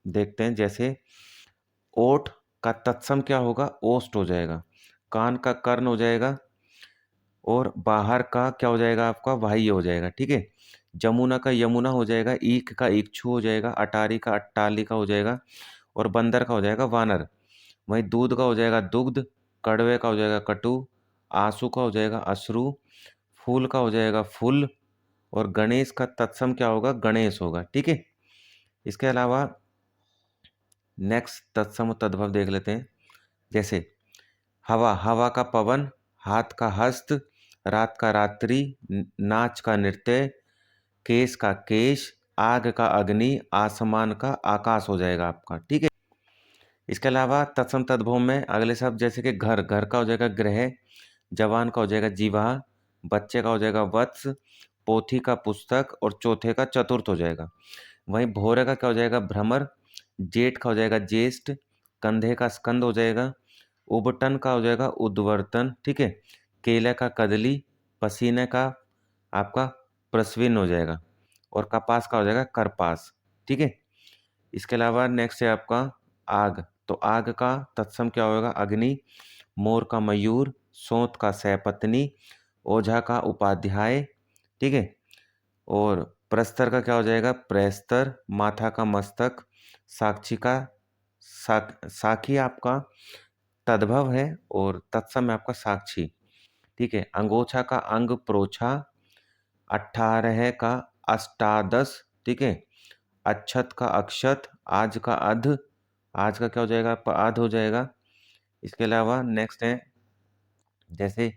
देखते हैं, जैसे ओठ का तत्सम क्या होगा? ओष्ठ हो जाएगा। कान का कर्ण हो जाएगा। और बाहर का क्या हो जाएगा आपका? बाह्य हो जाएगा। ठीक है, जमुना का यमुना हो जाएगा। ईख का इक्षु हो जाएगा। अटारी का अट्टालिका हो जाएगा। और बंदर का हो जाएगा वानर। वहीं दूध का हो जाएगा दुग्ध। कड़वे का हो जाएगा कटु। आंसू का हो जाएगा अश्रु। फूल का हो जाएगा फूल। और गणेश का तत्सम क्या होगा? गणेश होगा। ठीक है, इसके अलावा नेक्स्ट तत्सम और तद्भव देख लेते हैं, जैसे हवा, हवा का पवन। हाथ का हस्त। रात का रात्रि। नाच का नृत्य। केश का केश। आग का अग्नि। आसमान का आकाश हो जाएगा आपका। ठीक है, इसके अलावा तत्सम तद्भव में अगले शब्द, जैसे कि घर, घर का हो जाएगा गृह। जवान का हो जाएगा जीवा। बच्चे का हो जाएगा वत्स। पोथी का पुस्तक। और चौथे का चतुर्थ हो जाएगा। वहीं भोरे का क्या हो जाएगा? भ्रमर। जेठ का हो जाएगा ज्येष्ठ। कंधे का स्कंद हो जाएगा। उबटन का हो जाएगा उद्वर्तन। ठीक है, केले का कदली। पसीने का आपका प्रस्विन हो जाएगा। और कपास का हो जाएगा करपास। ठीक है, इसके अलावा नेक्स्ट है आपका आग। तो आग का तत्सम क्या होगा? अग्नि। मोर का मयूर। सोंत का सैपत्नी। ओझा का उपाध्याय। ठीक है, और प्रस्तर का क्या हो जाएगा? प्रस्तर। माथा का मस्तक। साक्षी का साखी आपका तद्भव है, और तत्सम है आपका साक्षी। ठीक है, अंगोछा का अंग प्रोछा। 18 का अष्टादश। ठीक है, अक्षत का अक्षत। आज का अध। आज का क्या हो जाएगा आपका? अध हो जाएगा। इसके अलावा नेक्स्ट है, जैसे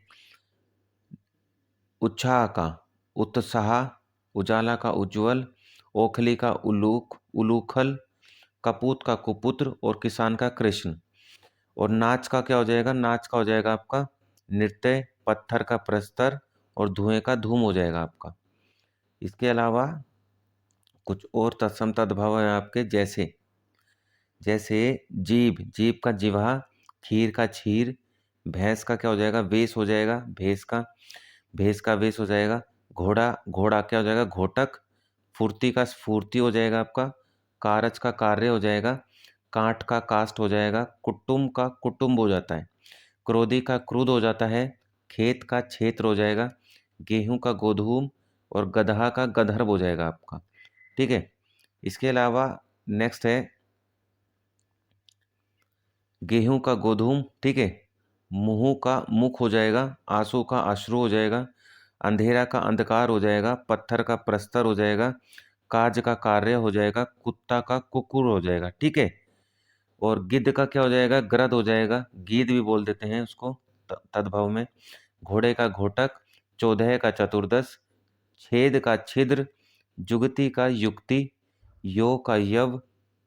उत्साह का उत्साह। उजाला का उज्जवल। ओखली का उलूक उलूखल। कपूत का कुपुत्र। और किसान का कृष्ण। और नाच का क्या हो जाएगा? नाच का हो जाएगा आपका नृत्य। पत्थर का प्रस्तर। और धुएं का धूम हो जाएगा आपका। इसके अलावा कुछ और तत्सम तद्भव है आपके, जैसे जैसे जीभ, जीभ का जिह्वा। खीर का क्षीर। भैंस का क्या हो जाएगा? वेश हो जाएगा, भैंस का। भैंस का वेश हो जाएगा। घोड़ा, घोड़ा क्या हो जाएगा? घोटक। फुर्ती का स्फूर्ति हो जाएगा आपका। कारज का कार्य हो जाएगा। काठ का काष्ठ हो जाएगा। कुटुम्ब का कुटुम्ब हो जाता है। क्रोधी का क्रुद्ध हो जाता है। खेत का क्षेत्र हो जाएगा। गेहूं का गोधूम। और गदहा का गधर्व हो जाएगा आपका। ठीक है, इसके अलावा नेक्स्ट है गेहूं का गोधूम। ठीक है, मुंह का मुख हो जाएगा। आंसू का अश्रु हो जाएगा। अंधेरा का अंधकार हो जाएगा, पत्थर का प्रस्तर हो जाएगा, काज का कार्य हो जाएगा, कुत्ता का कुकुर हो जाएगा। ठीक है। और गिद्ध का क्या हो जाएगा? ग्रद हो जाएगा, गीद भी बोल देते हैं उसको तद्भव में। घोड़े का घोटक, चौदह का चतुर्दश, छेद का छिद्र, जुगति का युक्ति, यो का यव,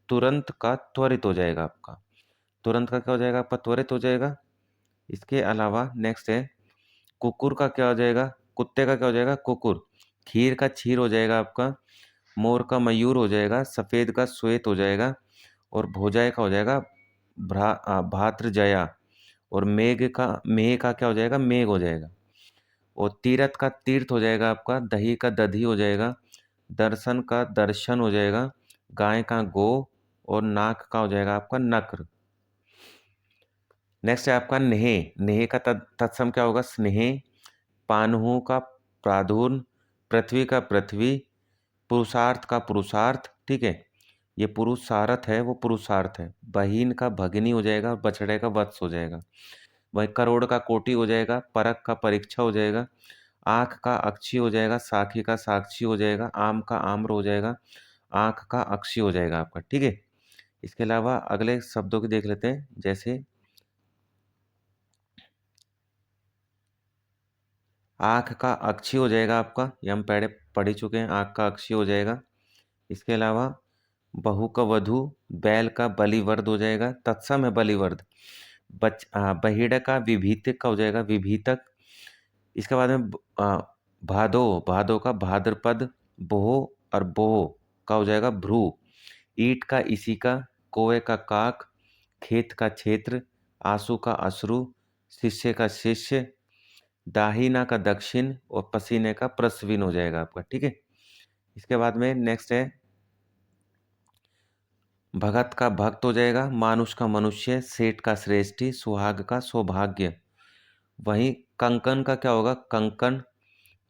तुरंत का त्वरित हो जाएगा आपका। तुरंत का क्या हो जाएगा आपका? त्वरित हो जाएगा। इसके अलावा नेक्स्ट है कुकुर का क्या हो जाएगा? कुत्ते का क्या हो जाएगा? कुकुर। खीर का क्षीर हो जाएगा आपका। मोर का मयूर हो जाएगा। सफेद का श्वेत हो जाएगा। और भोजाय का हो जाएगा भातृजया। और मेघ का क्या हो जाएगा? मेघ हो जाएगा। और तीरथ का तीर्थ हो जाएगा आपका। दही का दधी हो जाएगा। दर्शन का दर्शन हो जाएगा। गाय का गो। और नाक का हो जाएगा आपका नक्र। नेक्स्ट है आपका नेह। नेह का तत्सम क्या होगा? स्नेह। पानहु का प्राधुर्न, पृथ्वी का पृथ्वी, पुरुषार्थ का पुरुषार्थ। ठीक है। ये पुरुषार्थ है, वो पुरुषार्थ है। बहीन का भगिनी हो जाएगा और बछड़े का वत्स हो जाएगा। वही करोड़ का कोटि हो जाएगा। परख का परीक्षा हो जाएगा। आँख का अक्षी हो जाएगा। साखी का साक्षी हो जाएगा। आम का आम्र हो जाएगा। आँख का अक्षी हो जाएगा आपका। ठीक है। इसके अलावा अगले शब्दों की देख लेते हैं। जैसे आँख का अक्षी हो जाएगा आपका, ये हम पहले पढ़ ही चुके हैं। आँख का अक्षी हो जाएगा। इसके अलावा बहू का वधू, बैल का बलिवर्द हो जाएगा। तत्सम है बलिवर्द। बहिड़ का विभीतक का हो जाएगा विभीतक। इसके बाद में भादो, भादो का भाद्रपद। बोह और बोह का हो जाएगा भ्रू। ईट का इसी का। कोए का काक। खेत का क्षेत्र। आंसू का अश्रु। शिष्य का शिष्य। दाहिना का दक्षिण। और पसीने का प्रस्विन हो जाएगा आपका। ठीक है। इसके बाद में नेक्स्ट है भगत का भक्त हो जाएगा। मानुष का मनुष्य। सेठ का श्रेष्ठी। सुहाग का सौभाग्य। वहीं कंकन का क्या होगा? कंकन।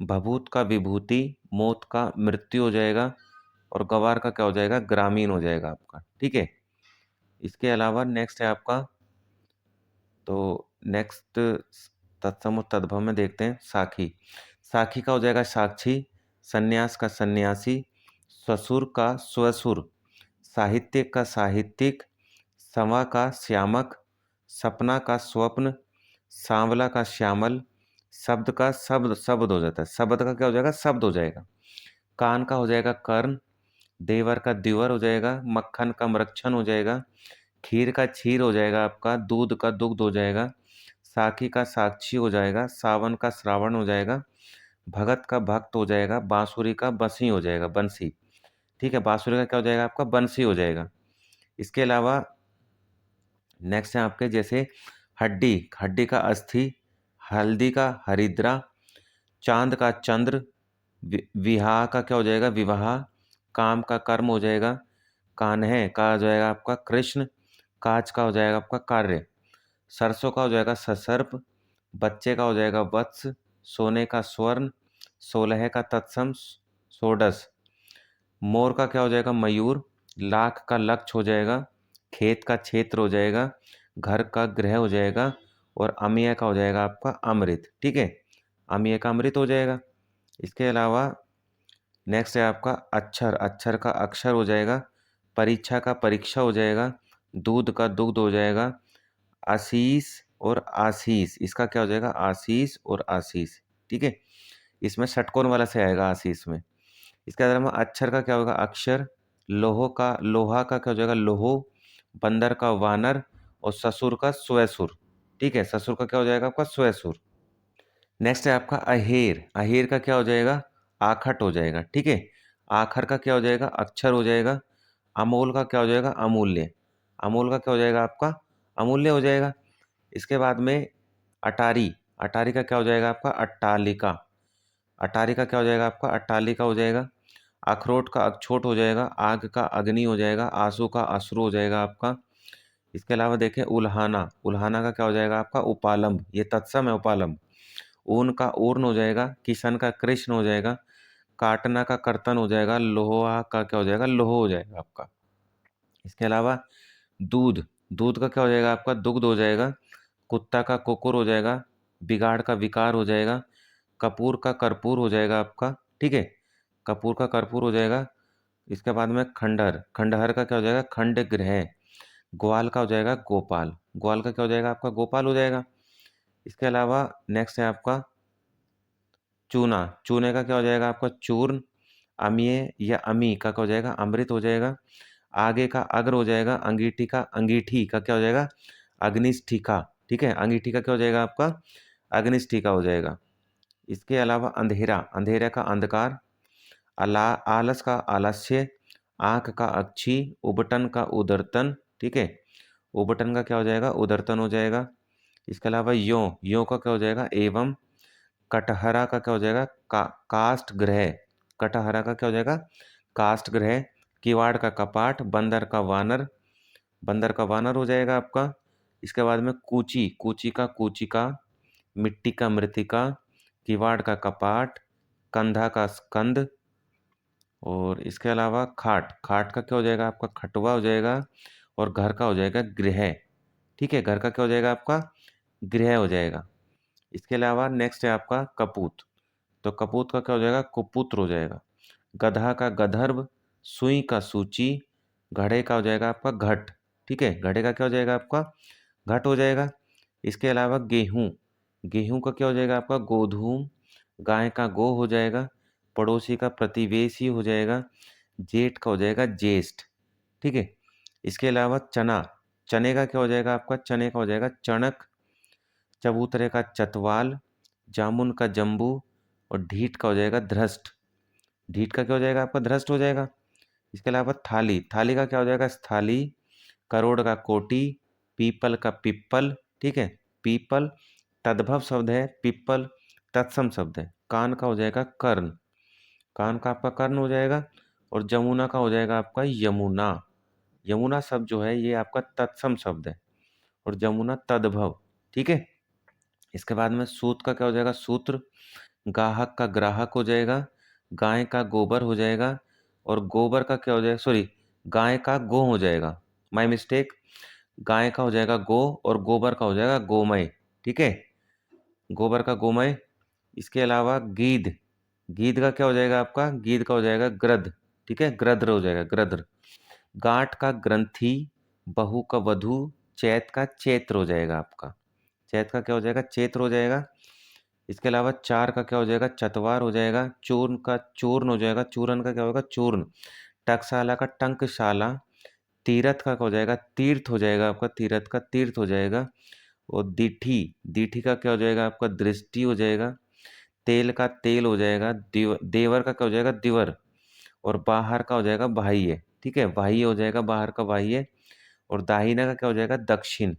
भभूत का विभूति। मौत का मृत्यु हो जाएगा। और गवार का क्या हो जाएगा? ग्रामीण हो जाएगा आपका। ठीक है। इसके अलावा नेक्स्ट है आपका, तो नेक्स्ट तत्सम और तद्भव में देखते हैं साखी। साखी का हो जाएगा साक्षी। सन्यास का सन्यासी। ससुर का स्वसुर। साहित्यिक का साहित्यिक। सवा का श्यामक। सपना का स्वप्न। सांवला का श्यामल। शब्द का शब्द शब्द हो जाता है। शब्द का क्या हो जाएगा? शब्द हो जाएगा। कान का हो जाएगा कर्ण। देवर का द्विवर हो जाएगा। मक्खन का मरक्षण हो जाएगा। खीर का क्षीर हो जाएगा आपका। दूध का दुग्ध हो जाएगा। साखी का साक्षी हो जाएगा। सावन का श्रावण हो जाएगा। भगत का भक्त हो जाएगा। बांसुरी का बंसी हो जाएगा। बंसी। ठीक है। बांसुरी का क्या हो जाएगा आपका? बंसी हो जाएगा। इसके अलावा नेक्स्ट है आपके जैसे हड्डी, हड्डी का अस्थि। हल्दी का हरिद्रा। चांद का चंद्र। विवाह का क्या हो जाएगा? विवाह। काम का कर्म हो जाएगा। कान्हे का हो जाएगा आपका कृष्ण। काज का हो जाएगा आपका कार्य। सरसों का हो जाएगा ससर्प। बच्चे का हो जाएगा वत्स। सोने का स्वर्ण। सोलह का तत्सम सोडस। मोर का क्या हो जाएगा? मयूर। लाख का लक्ष्य हो जाएगा। खेत का क्षेत्र हो जाएगा। घर का गृह हो जाएगा। और अमीय का हो जाएगा आपका अमृत। ठीक है। अमीय का अमृत हो जाएगा। इसके अलावा नेक्स्ट है आपका अक्षर। अक्षर का अक्षर हो जाएगा। परीक्षा का परीक्षा हो जाएगा। दूध का दुग्ध हो जाएगा। आशीष और आशीष, इसका क्या हो जाएगा? आशीष और आशीष। ठीक है। इसमें षटकोण वाला से आएगा आशीष में। इसके अलावा अक्षर का क्या होगा? अक्षर। लोहो का लोहा का क्या हो जाएगा? लोहो। बंदर का वानर। और ससुर का स्वसुर। ठीक है। ससुर का क्या हो जाएगा आपका? स्वसुर। नेक्स्ट है आपका अहेर। अहेर का क्या हो जाएगा? आखट हो जाएगा। ठीक है। आखर का क्या हो जाएगा? अक्षर हो जाएगा। अमोल का क्या हो जाएगा? अमूल्य। अमोल का क्या हो जाएगा आपका? अमूल्य हो जाएगा। इसके बाद में अटारी। अटारी का क्या हो जाएगा आपका? अट्टालिका। अटारी का क्या हो जाएगा आपका? अट्टालिका हो जाएगा। अखरोट का अक्षोट हो जाएगा। आग का अग्नि हो जाएगा। आंसू का अश्रु हो जाएगा आपका। इसके अलावा देखें उल्हाना। उल्हाना का क्या हो जाएगा आपका? उपालंब। ये तत्सम है उपालंब। ऊन का ऊर्न हो जाएगा। किशन का कृष्ण हो जाएगा। काटना का कर्तन हो जाएगा। लोहा का क्या हो जाएगा? लोहो हो जाएगा आपका। इसके अलावा दूध। दूध का क्या हो जाएगा आपका? दुग्ध हो जाएगा। कुत्ता का कुकुर हो जाएगा। बिगाड़ का विकार हो जाएगा। कपूर का कर्पूर हो जाएगा आपका, ठीक है, कपूर का कर्पूर हो जाएगा। इसके बाद में खंडहर, खंडहर का क्या हो जाएगा, खंड ग्रह। ग्वाल का हो जाएगा गोपाल, ग्वाल का क्या हो जाएगा आपका, गोपाल हो जाएगा। इसके अलावा नेक्स्ट है आपका चूना, चूने का क्या हो जाएगा आपका चूर्ण। अमीय या अमी का क्या हो जाएगा, अमृत हो जाएगा। आगे का अग्र हो जाएगा, अंगीठी का, अंगीठी का क्या हो जाएगा, अग्निष्ठिका, ठीक है, अंगीठी का क्या हो जाएगा आपका, अग्निष्ठिका हो जाएगा। इसके अलावा अंधेरा, अंधेरे का अंधकार। आलस का आलस्य। आंख का अक्षी। उबटन का उदरतन, ठीक है, उबटन का क्या हो जाएगा, उदरतन हो जाएगा। इसके अलावा यो का क्या हो जाएगा एवं। कटहरा का क्या हो जाएगा काष्ठ ग्रह, कटहरा का क्या हो जाएगा काष्ठ ग्रह। किवाड़ का कपाट। बंदर का वानर, बंदर का वानर हो जाएगा आपका। इसके बाद में कूची, कूची का कूचिका। मिट्टी का मृतिका। किवाड़ का कपाट। कंधा का स्कंद। और इसके अलावा खाट, खाट का क्या हो जाएगा आपका खटुआ हो जाएगा। और घर का हो जाएगा गृह, ठीक है, घर का क्या हो जाएगा आपका गृह हो जाएगा। इसके अलावा नेक्स्ट है आपका कपूत, तो कपूत का क्या हो जाएगा कुपुत्र हो जाएगा। गधा का गधर्व। सुई का सूची। घड़े का हो जाएगा आपका घट, ठीक है, घड़े का क्या हो जाएगा आपका घट हो जाएगा। इसके अलावा गेहूं, गेहूं का क्या हो जाएगा आपका गोधूम। गाय का गो हो जाएगा। पड़ोसी का प्रतिवेशी हो जाएगा। जेठ का हो जाएगा ज्येष्ठ, ठीक है। इसके अलावा चना, चने का क्या हो जाएगा आपका चने का हो जाएगा चणक। चबूतरे का चतवाल। जामुन का जम्बू। और ढीठ का हो जाएगा धृष्ट, ढीठ का क्या हो जाएगा आपका धृष्ट हो जाएगा। इसके अलावा थाली, थाली का क्या हो जाएगा स्थाली। करोड़ का कोटि। पीपल का पिप्पल, ठीक है, पीपल। तद्भव शब्द है पिप्पल। तत्सम शब्द है। कान का हो जाएगा कर्ण, कान का आपका कर्ण हो जाएगा। और जमुना का हो जाएगा आपका यमुना, यमुना शब्द जो है ये आपका तत्सम शब्द है। और जमुना तद्भव, ठीक है। इसके बाद में सूत का क्या हो जाएगा सूत्र। गाहक का ग्राहक हो जाएगा। गाय का गोबर हो जाएगा। और गोबर का क्या हो जाएगा सॉरी, गाय का गो हो जाएगा, माय मिस्टेक। गाय का हो जाएगा गो और गोबर का हो जाएगा गोमय, ठीक है, गोबर का गोमय। इसके अलावा गीध, गीध का क्या हो जाएगा आपका गीध का हो जाएगा ग्रद्ध, ठीक है, ग्रद्र हो जाएगा ग्रद्र। गांठ का ग्रंथि। बहू का वधु। चैत का चैत्र हो जाएगा आपका, चैत का क्या हो जाएगा चैत्र हो जाएगा। इसके अलावा चार का क्या हो जाएगा चतवार हो जाएगा। चूर्ण का चूर्ण हो जाएगा, चूर्ण का क्या होगा चूर्ण। टकसाला का टंकशाला। तीरथ का क्या हो जाएगा तीर्थ हो जाएगा आपका, तीरथ का तीर्थ हो जाएगा। और दीठी, दीठी का क्या हो जाएगा आपका दृष्टि हो जाएगा। तेल का तेल हो जाएगा। देवर का क्या हो जाएगा दिवर। और बाहर का हो जाएगा बाह्य, ठीक है, बाह्य हो जाएगा बाहर का बाह्य। और दाहिना का क्या हो जाएगा दक्षिण।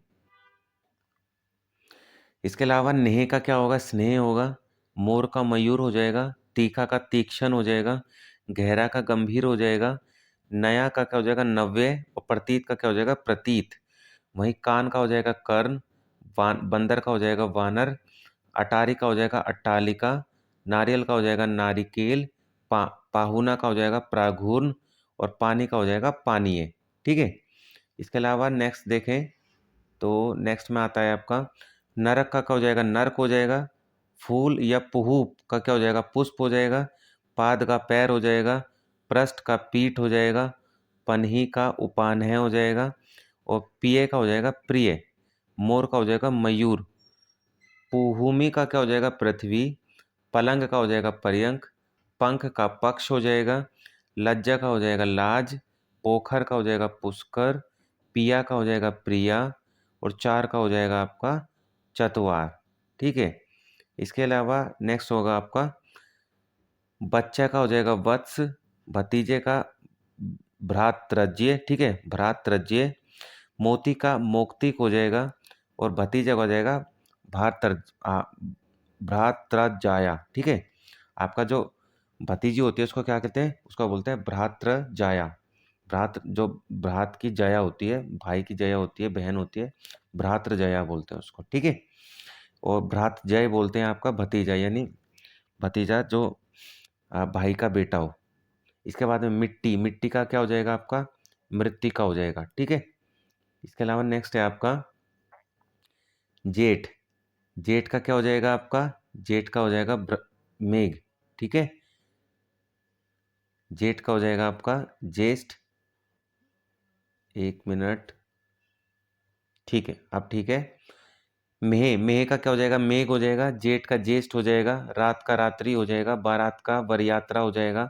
इसके अलावा नेह का क्या होगा स्नेह होगा। मोर का मयूर हो जाएगा। तीखा का तीक्ष्ण हो जाएगा। गहरा का गंभीर हो जाएगा। नया का क्या हो जाएगा नव्य। और प्रतीत का क्या हो जाएगा प्रतीत। वहीं कान का हो जाएगा कर्ण। बंदर का हो जाएगा वानर। अटारी का हो जाएगा अट्टालिका। नारियल का हो जाएगा नारिकेल। पाहुना का हो जाएगा प्राघूर्ण। और पानी का हो जाएगा पानीय, ठीक है। इसके अलावा नेक्स्ट देखें तो नेक्स्ट में आता है आपका नरक का क्या हो जाएगा नर्क हो जाएगा। फूल या पुहूप का क्या हो जाएगा पुष्प हो जाएगा। पाद का पैर हो जाएगा। पृष्ठ का पीठ हो जाएगा। पन्ही का उपान्ह हो जाएगा। और पिय का हो जाएगा प्रिय। मोर का हो जाएगा मयूर। भूमि का क्या हो जाएगा पृथ्वी। पलंग का हो जाएगा पर्यंक। पंख का पक्ष हो जाएगा। लज्जा का हो जाएगा लाज। पोखर का हो जाएगा पुष्कर। पिया का हो जाएगा प्रिया। और चार का हो जाएगा आपका चतवार, ठीक है। इसके अलावा नेक्स्ट होगा आपका बच्चा का हो जाएगा वत्स। भतीजे का भ्रातृज्य, ठीक है, भ्रातृज्य। मोती का मौक्तिक हो जाएगा। और भतीजा का हो जाएगा भात्र भ्रातृजाया, ठीक है। आपका जो भतीजी होती है उसको क्या कहते हैं उसको बोलते हैं भ्रातृजाया। भ्रात जो भ्रात की जया होती है भाई की जया होती है बहन होती है भ्रातृजया बोलते हैं उसको, ठीक है। और भ्रातृजय बोलते हैं आपका भतीजा यानी भतीजा जो भाई का बेटा हो। इसके बाद में मिट्टी, मिट्टी का क्या हो जाएगा आपका मृत्तिका हो जाएगा, ठीक है। इसके अलावा नेक्स्ट है आपका जेठ, जेठ का क्या हो जाएगा आपका जेठ का हो जाएगा मेघ, ठीक है। जेठ का हो जाएगा आपका ज्येष्ठ, 1 मिनट, ठीक है, अब ठीक है। मेह, मेह का क्या हो जाएगा, मेघ हो जाएगा। जेठ का ज्येष्ठ हो जाएगा। रात का रात्रि हो जाएगा। बारात का वरयात्रा हो जाएगा।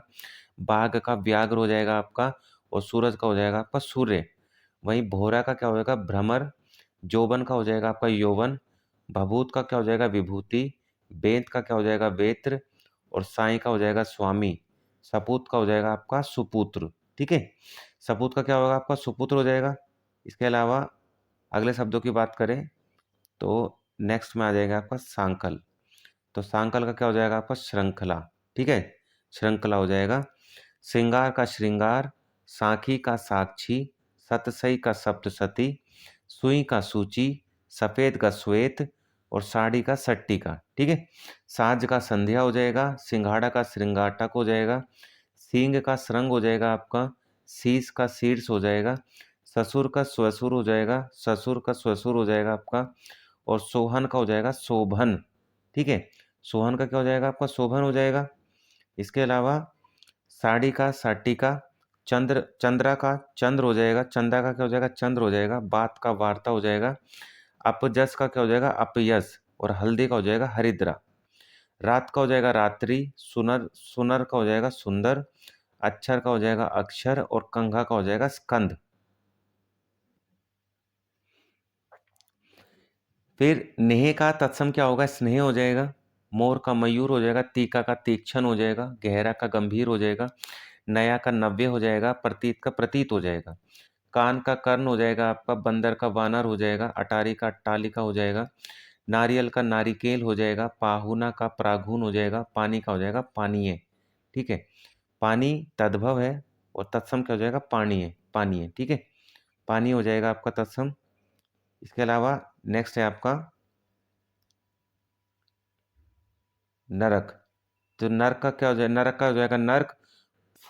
बाघ का व्याघ्र हो जाएगा आपका। और सूरज का हो जाएगा आपका सूर्य। वहीं भोरा का क्या हो जाएगा, भ्रमर। जोबन का हो जाएगा आपका यौवन। भभूत का क्या हो जाएगा, विभूति। बेंत का क्या हो जाएगा, बेत्र। और साई का हो जाएगा स्वामी। सपूत का हो जाएगा आपका सुपुत्र, ठीक है। सपूत का क्या होगा आपका, सुपुत्र हो जाएगा। इसके अलावा अगले शब्दों की बात करें तो नेक्स्ट में आ जाएगा आपका सांकल। तो सांकल का क्या हो जाएगा आपका, श्रृंखला, ठीक है। श्रृंखला हो जाएगा। श्रृंगार का श्रृंगार। साखी का साक्षी। सतसई का सप्तसती। सुई का सूची। सफेद का श्वेत। और साड़ी का सट्टिका, ठीक है। साज का संध्या हो जाएगा। सिंघाड़ा का श्रृंगाटक हो जाएगा। सींग का श्रृंग हो जाएगा आपका। शीश का शीर्ष हो जाएगा। ससुर का स्वसुर हो जाएगा। ससुर का स्वसुर हो जाएगा आपका। और सोहन का हो जाएगा शोभन, ठीक है। सोहन का क्या हो जाएगा आपका, शोभन हो जाएगा। इसके अलावा साड़ी का साटिका। चंद्रा का चंद्र हो जाएगा। चंदा का क्या हो जाएगा, चंद्र हो जाएगा। बात का वार्ता हो जाएगा। अपजस का क्या हो जाएगा, अपयस। और हल्दी का हो जाएगा हरिद्रा। रात का हो जाएगा रात्रि। सुनर, सुनर का हो जाएगा सुंदर। अक्षर का हो जाएगा अक्षर। और कंघा का हो जाएगा स्कंद। फिर नेह का तत्सम क्या होगा, स्नेह हो जाएगा। मोर का मयूर हो जाएगा। तीका का तीक्ष्ण हो जाएगा। गहरा का गंभीर हो जाएगा। नया का नव्य हो जाएगा। प्रतीत का प्रतीत हो जाएगा। कान का कर्ण हो जाएगा आपका। बंदर का वानर हो जाएगा। अटारी का अट्टालिका हो जाएगा। नारियल का नारिकेल हो जाएगा। पाहुना का प्रागुन हो जाएगा। पानी का हो जाएगा पानीय, ठीक है। पानी तद्भव है और तत्सम क्या हो जाएगा, पानी है, पानी है, ठीक है। पानी हो जाएगा आपका तत्सम। इसके अलावा नेक्स्ट है आपका नरक। तो नरक का क्या हो जाएगा, नरक का हो जाएगा नर्क।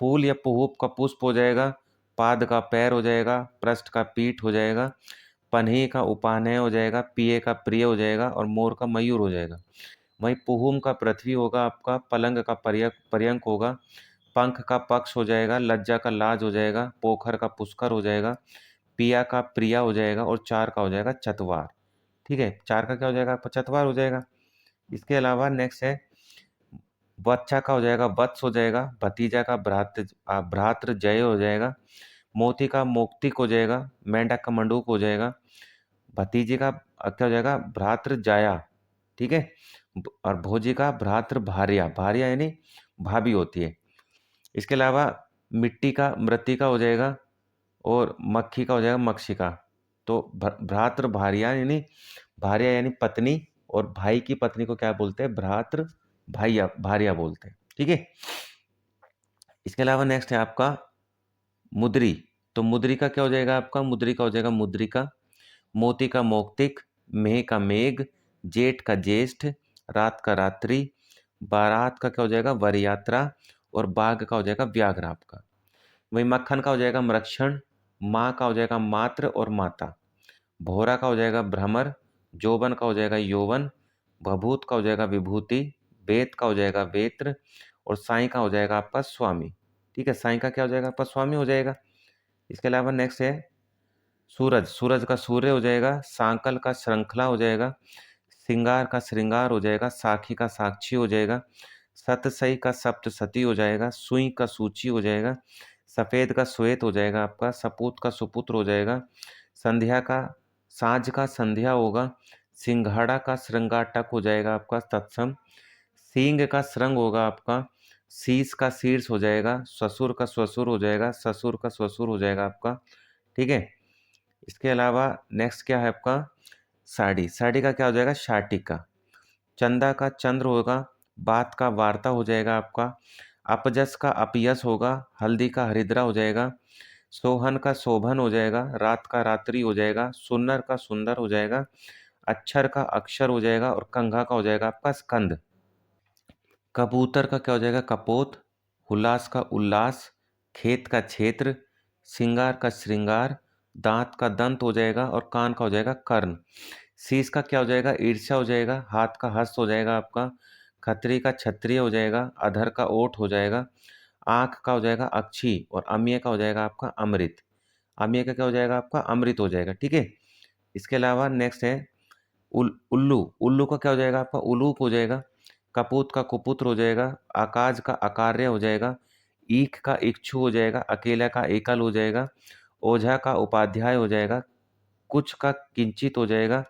फूल या पुष्प का पुष्प हो जाएगा। पाद का पैर हो जाएगा। पृष्ठ का पीठ हो जाएगा। पन्ही का उपानय हो जाएगा। पिए का प्रिय हो जाएगा। और मोर का मयूर हो जाएगा। वहीं पुहुम का पृथ्वी होगा आपका। पलंग का पर्यंक होगा। पंख का पक्ष हो जाएगा। लज्जा का लाज हो जाएगा। पोखर का पुष्कर हो जाएगा। पिया का प्रिया हो जाएगा। और चार का हो जाएगा चतवार, ठीक है। चार का क्या हो जाएगा, चतवार हो जाएगा। इसके अलावा नेक्स्ट है बच्चा का हो जाएगा वत्स हो जाएगा। भतीजा का भ्रातृ जय हो जाएगा। मोती का मोक्तिक हो जाएगा। मेंढक का मंडूक हो जाएगा। भतीजे का क्या हो जाएगा, भ्रातृ जाया, ठीक है। और भोजी का भ्रातृ भार्या, भार्या यानी भाभी होती है। इसके अलावा मिट्टी का मृत्तिका हो जाएगा। और मक्खी का हो जाएगा मक्षिका। तो भ्रातृ भार्या यानी भार्या यानी पत्नी। और भाई की पत्नी को क्या बोलते हैं, भ्रातृ भाइया, भार्या बोलते हैं, ठीक है। इसके अलावा नेक्स्ट है आपका मुद्री। तो मुद्री का क्या हो जाएगा आपका, मुद्री का हो जाएगा मुद्रिका। मोती का मौक्तिक। मेह का मेघ। जेठ का ज्येष्ठ। रात का रात्रि। बारात का क्या हो जाएगा, वरयात्रा। और बाघ का हो जाएगा व्याघ्र आपका। वहीं मक्खन का हो जाएगा मरक्षण। माँ का हो जाएगा मात्र और माता। भोरा का हो जाएगा भ्रमर। जोबन का हो जाएगा यौवन। भभूत का हो जाएगा विभूति। बेत का हो जाएगा वेत्र। और साई का हो जाएगा आपका स्वामी, ठीक है। साई का क्या हो जाएगा आपका, स्वामी हो जाएगा। इसके अलावा नेक्स्ट है सूरज। सूरज का सूर्य हो जाएगा। सांकल का श्रृंखला हो जाएगा। सिंगार का श्रृंगार हो जाएगा। साखी का साक्षी हो जाएगा। सतसई का सप्तसती हो जाएगा। सुई का सूची हो जाएगा। सफेद का श्वेत हो जाएगा आपका। सपूत का सुपुत्र हो जाएगा। संध्या का साँझ का संध्या होगा। सिंघाड़ा का श्रृंगाटक हो जाएगा आपका तत्सम। सींग का श्रृंग होगा आपका। शीश का शीर्ष हो जाएगा। ससुर का स्वसुर हो जाएगा। ससुर का स्वसुर हो जाएगा आपका, ठीक है। इसके अलावा नेक्स्ट क्या है आपका साड़ी। साड़ी का क्या हो जाएगा, शाटिका। चंदा का चंद्र होगा। बात का वार्ता हो जाएगा आपका। अपजस का अपयस होगा। हल्दी का हरिद्रा हो जाएगा। सोहन का शोभन हो जाएगा। रात का रात्रि हो जाएगा। सुन्नर का सुंदर हो जाएगा। अक्षर का अक्षर हो जाएगा। और कंघा का हो जाएगा आपका स्कंद। कबूतर का क्या हो जाएगा, कपोत। हुलास का उल्लास। खेत का क्षेत्र। श्रृंगार का श्रृंगार। दांत का दंत हो जाएगा। और कान का हो जाएगा कर्ण। शीश का क्या हो जाएगा, ईर्ष्या हो जाएगा, हाथ का हस्त हो जाएगा आपका, खत्री का क्षत्रिय हो जाएगा, अधर का ओठ हो जाएगा, आंख का हो जाएगा अक्षी, और अम्य का हो जाएगा आपका अमृत। अम्य का क्या हो जाएगा आपका, अमृत हो जाएगा, ठीक है। इसके अलावा नेक्स्ट है उल्लू। उल्लू का क्या हो जाएगा आपका, उलूप हो जाएगा, कपूत का कुपुत्र हो जाएगा, आकाज का अकार्य हो जाएगा, ईख का इक्षु हो जाएगा, अकेला का एकल हो जाएगा, ओझा का उपाध्याय हो जाएगा, कुछ का किंचित हो जाएगा,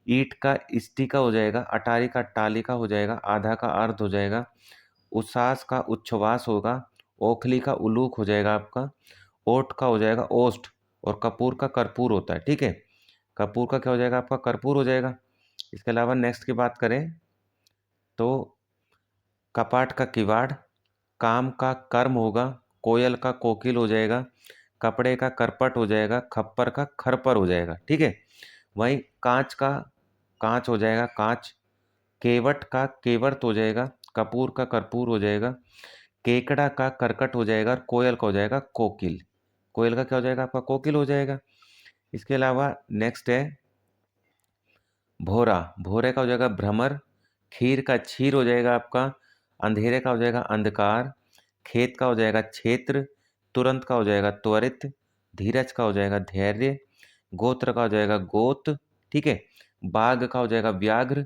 ईट का इष्टिका हो जाएगा, अटारी का टालिका हो जाएगा, आधा का अर्ध हो जाएगा, उच्छ्वास का उच्छ्वास होगा, ओखली का उलूक हो जाएगा आपका, ओठ का हो जाएगा ओष्ठ, और कपूर का कर्पूर होता है, ठीक है। कपूर का क्या हो जाएगा आपका, कर्पूर हो जाएगा। इसके अलावा नेक्स्ट की बात करें तो कपाट का किवाड़, काम का कर्म होगा, कोयल का कोकिल हो जाएगा, कपड़े का करपट हो जाएगा, खप्पर का खरपर हो जाएगा, ठीक है। वहीं कांच का कांच हो जाएगा कांच, केवट का केवर्त हो जाएगा, कपूर का कर्पूर हो जाएगा, केकड़ा का करकट हो जाएगा, और कोयल का हो जाएगा कोकिल। कोयल का क्या हो जाएगा आपका, कोकिल हो जाएगा। इसके अलावा नेक्स्ट है भोरा। भोरे का हो जाएगा भ्रमर, खीर का क्षीर हो जाएगा आपका, अंधेरे का हो जाएगा अंधकार, खेत का हो जाएगा क्षेत्र, तुरंत का हो जाएगा त्वरित, धीरज का हो जाएगा धैर्य, गोत्र का हो जाएगा गोत, ठीक है। बाघ का हो जाएगा व्याघ्र,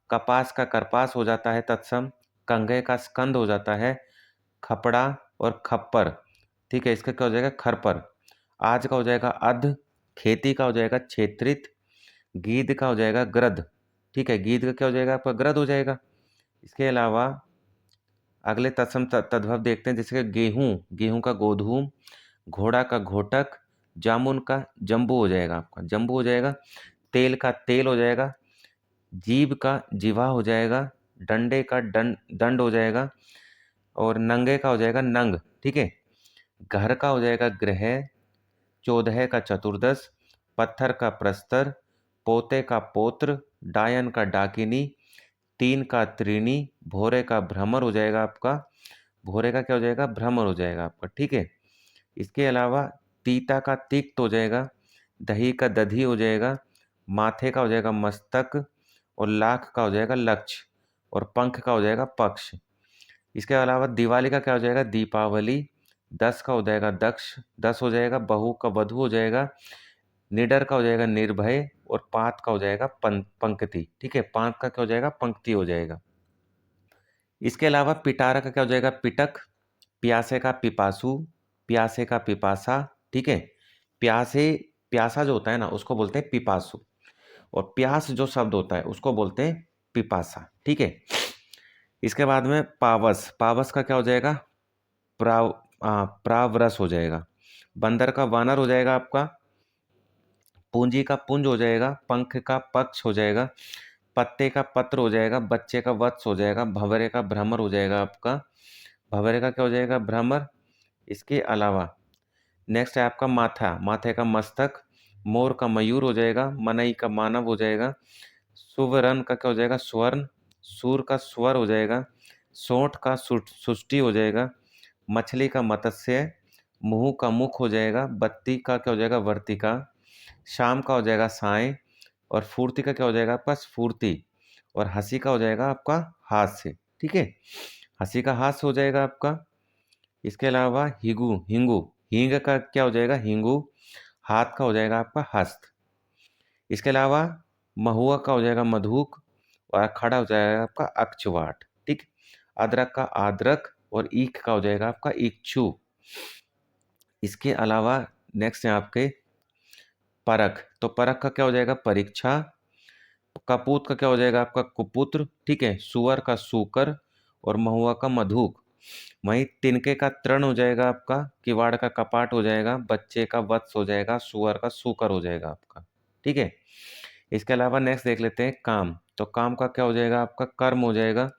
कपास का करपास हो जाता है तत्सम, कंघे का स्कंद हो जाता है खपड़ा और खप्पर, ठीक है। इसका क्या हो जाएगा खरपर। आज का हो जाएगा अध, खेती का हो जाएगा क्षेत्रित, गीध का हो जाएगा ग्रद, ठीक है। गीध का क्या हो जाएगा आपका, ग्रद हो जाएगा। इसके अलावा अगले तत्सम तद्भव देखते हैं, जैसे कि गेहूं, गेहूं का गोधूम, घोड़ा का घोटक, जामुन का जम्बू हो जाएगा आपका, जम्बू हो जाएगा। तेल का तेल हो जाएगा, जीभ का जिवा हो जाएगा, डंडे का दंड हो जाएगा, और नंगे का हो जाएगा नंग, ठीक है। घर का हो जाएगा गृह, चौदह का चतुर्दश, पत्थर का प्रस्तर, पोते का पोत्र, डायन का डाकिनी, तीन का त्रीणी, भोरे का भ्रमर हो जाएगा आपका, भोरे का क्या हो जाएगा, भ्रमर हो जाएगा आपका, ठीक है। इसके अलावा तीता का तिक्त हो जाएगा, दही का दधी हो जाएगा, माथे का हो जाएगा मस्तक, और लाख का हो जाएगा लक्ष्य, और पंख का हो जाएगा पक्ष। इसके अलावा दिवाली का क्या हो जाएगा, दीपावली, दस का हो जाएगा दक्ष, दस हो जाएगा, बहू का वधु हो जाएगा, निडर का हो जाएगा निर्भय, और पात का हो जाएगा पंक्ति, ठीक है। पात का क्या हो जाएगा, पंक्ति हो जाएगा। इसके अलावा पिटारा का क्या हो जाएगा, पिटक, प्यासे का पिपासु, प्यासे का पिपासा, ठीक है। प्यासे, प्यासा जो होता है ना उसको बोलते हैं पिपासु, और प्यास जो शब्द होता है उसको बोलते हैं पिपासा, ठीक है। इसके बाद में पावस, पावस का क्या हो जाएगा, प्राव प्रावरस हो जाएगा, बंदर का वानर हो जाएगा आपका, पूंजी का पुंज हो जाएगा, पंख का पक्ष हो जाएगा, पत्ते का पत्र हो जाएगा, बच्चे का वत्स हो जाएगा, भंवरे का भ्रमर हो जाएगा आपका, भंवरे का क्या हो जाएगा, भ्रमर। इसके अलावा नेक्स्ट है आपका माथा, माथे का मस्तक, मोर का मयूर हो जाएगा, मनई का मानव हो जाएगा, सुवर्ण का क्या हो जाएगा, स्वर्ण, सूर का स्वर हो जाएगा, सोंठ का सुष्टि हो जाएगा, मछली का मत्स्य, मुंह का मुख हो जाएगा, बत्ती का क्या हो जाएगा, वर्तिका, शाम का हो जाएगा साय, और फूर्ति का क्या हो जाएगा आपका, स्फूर्ति, और हंसी का हो जाएगा आपका हास्य, ठीक है। हंसी का हास्य हो जाएगा आपका। इसके अलावा हिगु, हिंगू, हींग का क्या हो जाएगा, हिंगू, हाथ का हो जाएगा आपका हस्त। इसके अलावा महुआ का हो जाएगा मधुक, और खड़ा हो जाएगा आपका अक्षवाट, ठीक। अदरक का आद्रक, और ईख का हो जाएगा आपका इक्षु। इसके अलावा नेक्स्ट है आपके परख, तो परख का क्या हो जाएगा, परीक्षा, कपूत का क्या हो जाएगा आपका कुपुत्र, ठीक है। सुअर का सूकर, और महुआ का मधुक। वहीं तिनके का तृण हो जाएगा आपका, किवाड़ का कपाट हो जाएगा, बच्चे का वत्स हो जाएगा, सुअर का सूकर हो जाएगा आपका, ठीक है। इसके अलावा नेक्स्ट देख लेते हैं काम, तो काम का क्या हो जाएगा आपका, कर्म हो जाएगा,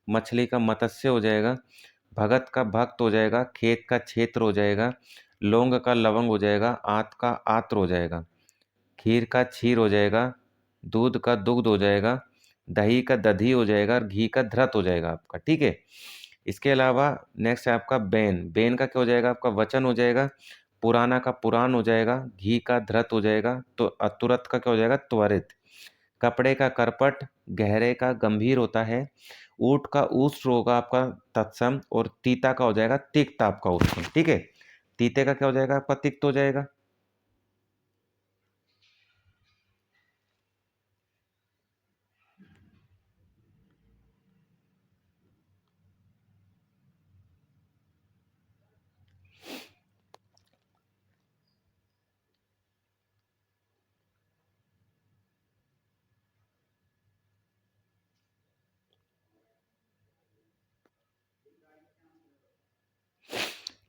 मछली का मत्स्य हो जाएगा, भगत का भक्त हो जाएगा, खेत का क्षेत्र हो जाएगा, लौंग का लवंग हो जाएगा, आत का आत्र हो जाएगा, खीर का क्षीर हो जाएगा, दूध का दुग्ध हो जाएगा, दही का दधी हो जाएगा, और घी का धृत हो जाएगा आपका, ठीक है। इसके अलावा नेक्स्ट है आपका बेन, बेन का क्या हो जाएगा आपका, वचन हो जाएगा, पुराना का पुराण हो जाएगा, घी का धृत हो जाएगा, तो तुरत का क्या हो जाएगा, त्वरित, कपड़े का करपट गहरे का गंभीर होता है। ऊंट का ऊष्ट होगा आपका तत्सम, और तीता का हो जाएगा तिक्त आपका उत्सम। ठीक है, तीते का क्या हो जाएगा आपका तिक्त हो जाएगा।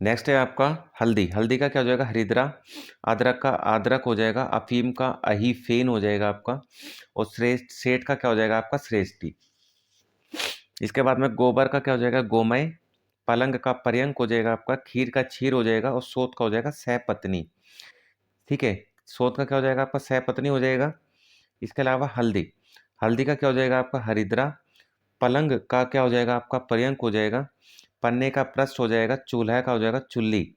नेक्स्ट है आपका हल्दी। हल्दी का क्या हो जाएगा हरिद्रा। अदरक का आदरक हो जाएगा। अफीम का अहीफेन हो जाएगा आपका। और श्रेष्ठ सेठ का क्या हो जाएगा आपका श्रेष्ठी। इसके बाद में गोबर का क्या हो जाएगा गोमय। पलंग का पर्यंक हो जाएगा आपका। खीर का क्षीर हो जाएगा। और सोत का हो जाएगा सहपत्नी। ठीक है, सोत का क्या हो जाएगा आपका सहपत्नी हो जाएगा। इसके अलावा हल्दी, हल्दी का क्या हो जाएगा आपका हरिद्रा। पलंग का क्या हो जाएगा आपका पर्यंक हो जाएगा। पन्ने का प्रस्थ हो जाएगा। चूल्हा का हो जाएगा चुल्ली।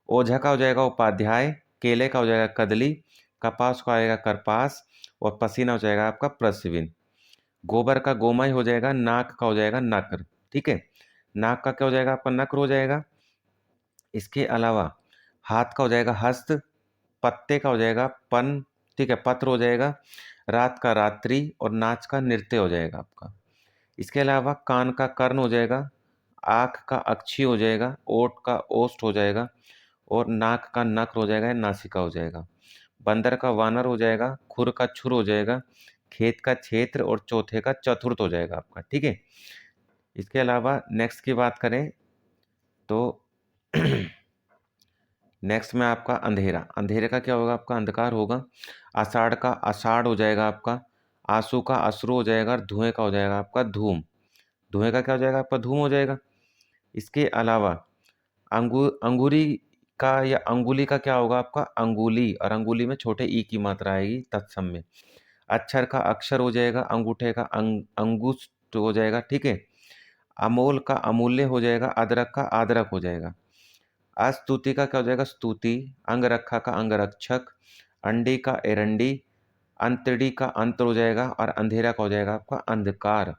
ओझा का हो जाएगा उपाध्याय। केले का हो जाएगा कदली। कपास का आएगा करपास। और पसीना हो जाएगा आपका प्रस्विन। गोबर का गोमय हो जाएगा। नाक का हो जाएगा नक्र। ठीक है, नाक का क्या हो जाएगा आपका नक्र हो जाएगा। इसके अलावा हाथ का हो जाएगा हस्त। पत्ते का हो जाएगा पन। ठीक है, पत्र हो जाएगा। रात का रात्रि। और नाच का नृत्य हो जाएगा आपका। इसके अलावा कान का कर्ण हो जाएगा। आँख का अक्षी हो जाएगा। ओठ का ओष्ठ हो जाएगा। और नाक का नक्र हो जाएगा या नासिका हो जाएगा। बंदर का वानर हो जाएगा। खुर का छुर हो जाएगा। खेत का क्षेत्र। और चौथे का चतुर्थ हो जाएगा आपका। ठीक है, इसके अलावा नेक्स्ट की बात करें तो नेक्स्ट में आपका अंधेरा। अंधेरे का क्या होगा आपका अंधकार होगा। आषाढ़ का आषाढ़ हो जाएगा आपका। आंसू का अश्रु हो जाएगा। और धुएं का हो जाएगा आपका धूम। धुएं का क्या हो जाएगा आपका धूम हो जाएगा। इसके अलावा अंगूरी का या अंगुली का क्या होगा आपका अंगुली। और अंगुली में छोटे ई की मात्रा आएगी तत्सम में। अक्षर का अक्षर हो जाएगा। अंगूठे का अंगुष्ठ हो जाएगा। ठीक है, अमोल का अमूल्य हो जाएगा। अदरक का आदरक हो जाएगा। अस्तुति का क्या हो जाएगा स्तुति। अंगरखा का अंगरक्षक। अंडी का एरंडी। अंतड़ी का अंतर हो जाएगा। और अंधेरा का हो जाएगा आपका अंधकार।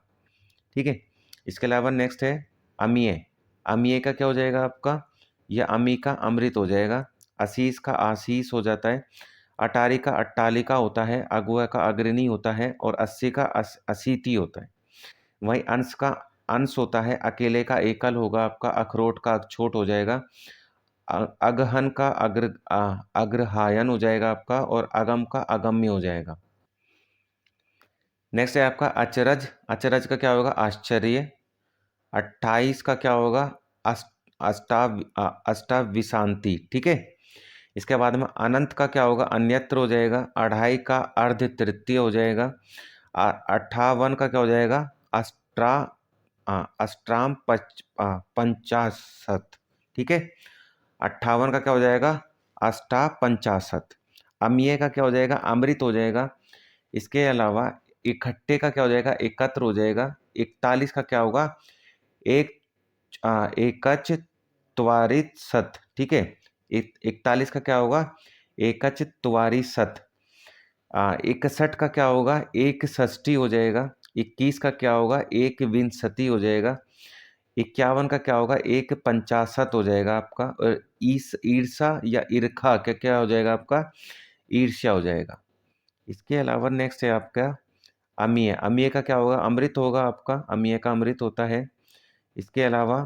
ठीक है, इसके अलावा नेक्स्ट है अमीय। अमीय का क्या हो जाएगा आपका यह अमी का अमृत हो जाएगा। असीस का आशीष हो जाता है। अटारी का अट्टालिका होता है। अगुआ का अग्रणी होता है। और अस्सी का असीति होता है। वहीं अंश का अंश होता है। अकेले का एकल होगा आपका। अखरोट का अक्षोट हो जाएगा। अगहन का अग्रहायन हो जाएगा आपका। और अगम का अगम्य हो जाएगा। नेक्स्ट है आपका अचरज। अचरज का क्या होगा आश्चर्य। 28 का क्या होगा अष्ट अष्टाविशांति। ठीक है, इसके बाद में अनंत का क्या होगा अन्यत्र हो जाएगा। अढ़ाई का अर्ध तृतीय हो जाएगा। 58 का क्या हो जाएगा अष्टा अष्टाम पंचाशत। ठीक है, 58 का क्या हो जाएगा अष्टा पंचाशत। अमीय का क्या हो जाएगा अमृत हो जाएगा। इसके अलावा इकट्ठे का क्या हो जाएगा एकत्र हो जाएगा। 41 का क्या होगा एक एकच त्वरित सत। ठीक है, 41 का क्या होगा एकच त्वारी सत। 61 का क्या होगा एक षष्ठी हो जाएगा। 21 का क्या होगा एक विंशति हो जाएगा। 51 का क्या होगा एक पंचाशत हो जाएगा आपका। और ईस ईर्षा या ईर्खा क्या क्या हो जाएगा आपका ईर्ष्या हो जाएगा। इसके अलावा नेक्स्ट है आपका अमीय। अमीय का क्या होगा अमृत होगा आपका। अमीय का अमृत होता है। इसके अलावा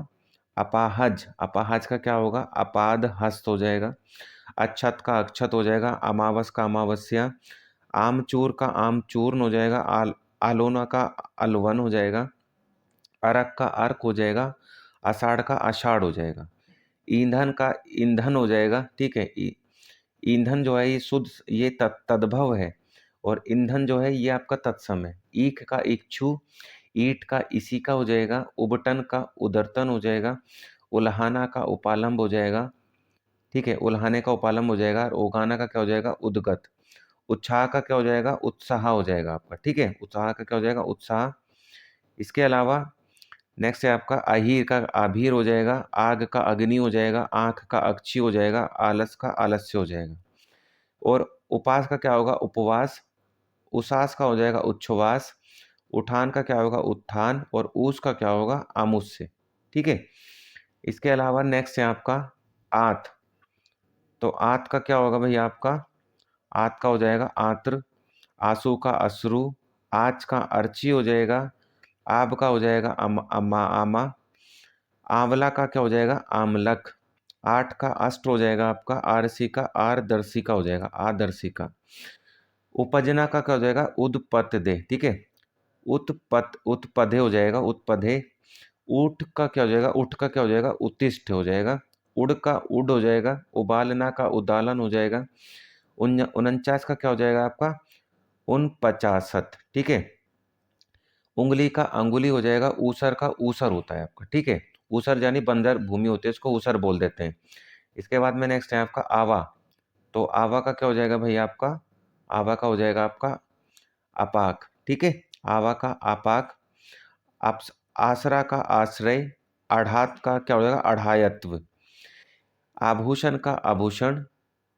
अपाहज। अपाहज का क्या होगा अपाद हस्त हो जाएगा। अक्षत का अक्षत हो जाएगा। अमावस का अमावस्या। आमचूर का आमचूर्ण हो जाएगा। आलोना का अलवन हो जाएगा। अरक का अर्क हो जाएगा। आषाढ़ का आषाढ़ हो जाएगा। ईंधन का ईंधन हो जाएगा। ठीक है, ईंधन जो है ये शुद्ध ये तद्भव है। और ईंधन जो है ये आपका तत्सम है। ईख का इक्षु। ईट का इसी का हो जाएगा। उबटन का उदरतन हो जाएगा। उल्हाना का उपालंब हो जाएगा। ठीक है, उल्हाने का उपालंब हो जाएगा। और उगाना का क्या हो जाएगा उद्गत। उत्साह का क्या हो जाएगा उत्साह हो जाएगा आपका। ठीक है, उत्साह का क्या हो जाएगा उत्साह। इसके अलावा नेक्स्ट है आपका अहीर का आभीर हो जाएगा। आग का अग्नि हो जाएगा। आंख का अक्षी हो जाएगा। आलस का आलस्य हो जाएगा। और उपास का क्या होगा उपवास। उसास का हो जाएगा उच्छ्वास, उठान का क्या होगा उत्थान, और ऊस का क्या होगा आमुस से। ठीक है। इसके अलावा नेक्स्ट है आपका आत। तो आत का क्या होगा भाई आपका, आत का हो जाएगा आत्र, आंसू का अश्रु, आज का अर्ची हो जाएगा, आब का हो जाएगा अम्मा आमा, आंवला का क्या हो जाएगा आमलक, आठ का अष्ट हो जाएगा आपका आरसी का आरदर्शी का हो जाएगा आदर्शी का, उपजना का क्या हो जाएगा उदपत दे। ठीक है। उत्पत उत्पदे हो जाएगा उत्पदे, ऊठ का क्या हो जाएगा उठ का क्या हो जाएगा उत्तिष्ठ हो जाएगा, उड़ का उड हो जाएगा, उबालना का उदालन हो जाएगा, 49 का क्या हो जाएगा आपका उन पचासत। ठीक है। उंगली का अंगुली हो जाएगा, ऊसर का ऊसर होता है आपका। ठीक है। ऊसर यानी बंजर भूमि होती है, इसको ऊसर बोल देते हैं। इसके बाद में नेक्स्ट है आपका आवा। तो आवा का क्या हो जाएगा भाई आपका, आवा का हो जाएगा आपका अपाक। ठीक है। आवा का अपाक, आप आसरा का आश्रय, आढ़ात का क्या हो जाएगा अढ़ायत्व, आभूषण का आभूषण,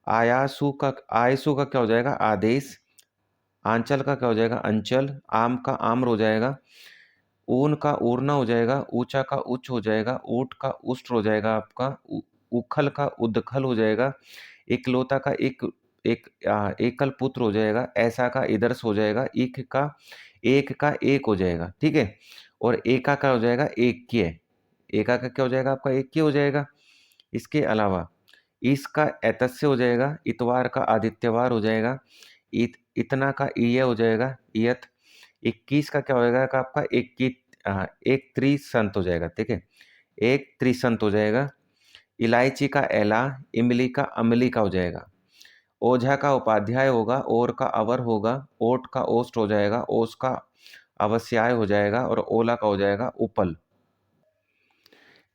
आयसु का क्या हो जाएगा आदेश, आंचल का क्या हो जाएगा अंचल, आम का आम्र हो जाएगा, ऊन का ऊरना हो जाएगा, ऊंचा का उच्च हो जाएगा, ऊट का उष्ट हो जाएगा आपका, उखल का उदखल हो जाएगा, एकलौता का एकल पुत्र हो जाएगा, ऐसा का इदर्स हो जाएगा, एक का एक हो जाएगा। ठीक है। और एका का हो जाएगा एक एका का क्या हो जाएगा आपका एक हो जाएगा। इसके अलावा इसका एतस्य हो जाएगा, इतवार का आदित्यवार हो जाएगा, इतना का ईय हो जाएगा ईयत, 21 का क्या हो जाएगा का आपका एक त्रिसंत हो जाएगा। ठीक है। एक त्रिसंत हो जाएगा। इलायची का एला, इमली का अमली का हो जाएगा, ओझा का उपाध्याय होगा, और का अवर होगा, ओट का ओस्ट हो जाएगा, ओस का अवस्याय हो जाएगा, और ओला का हो जाएगा उपल।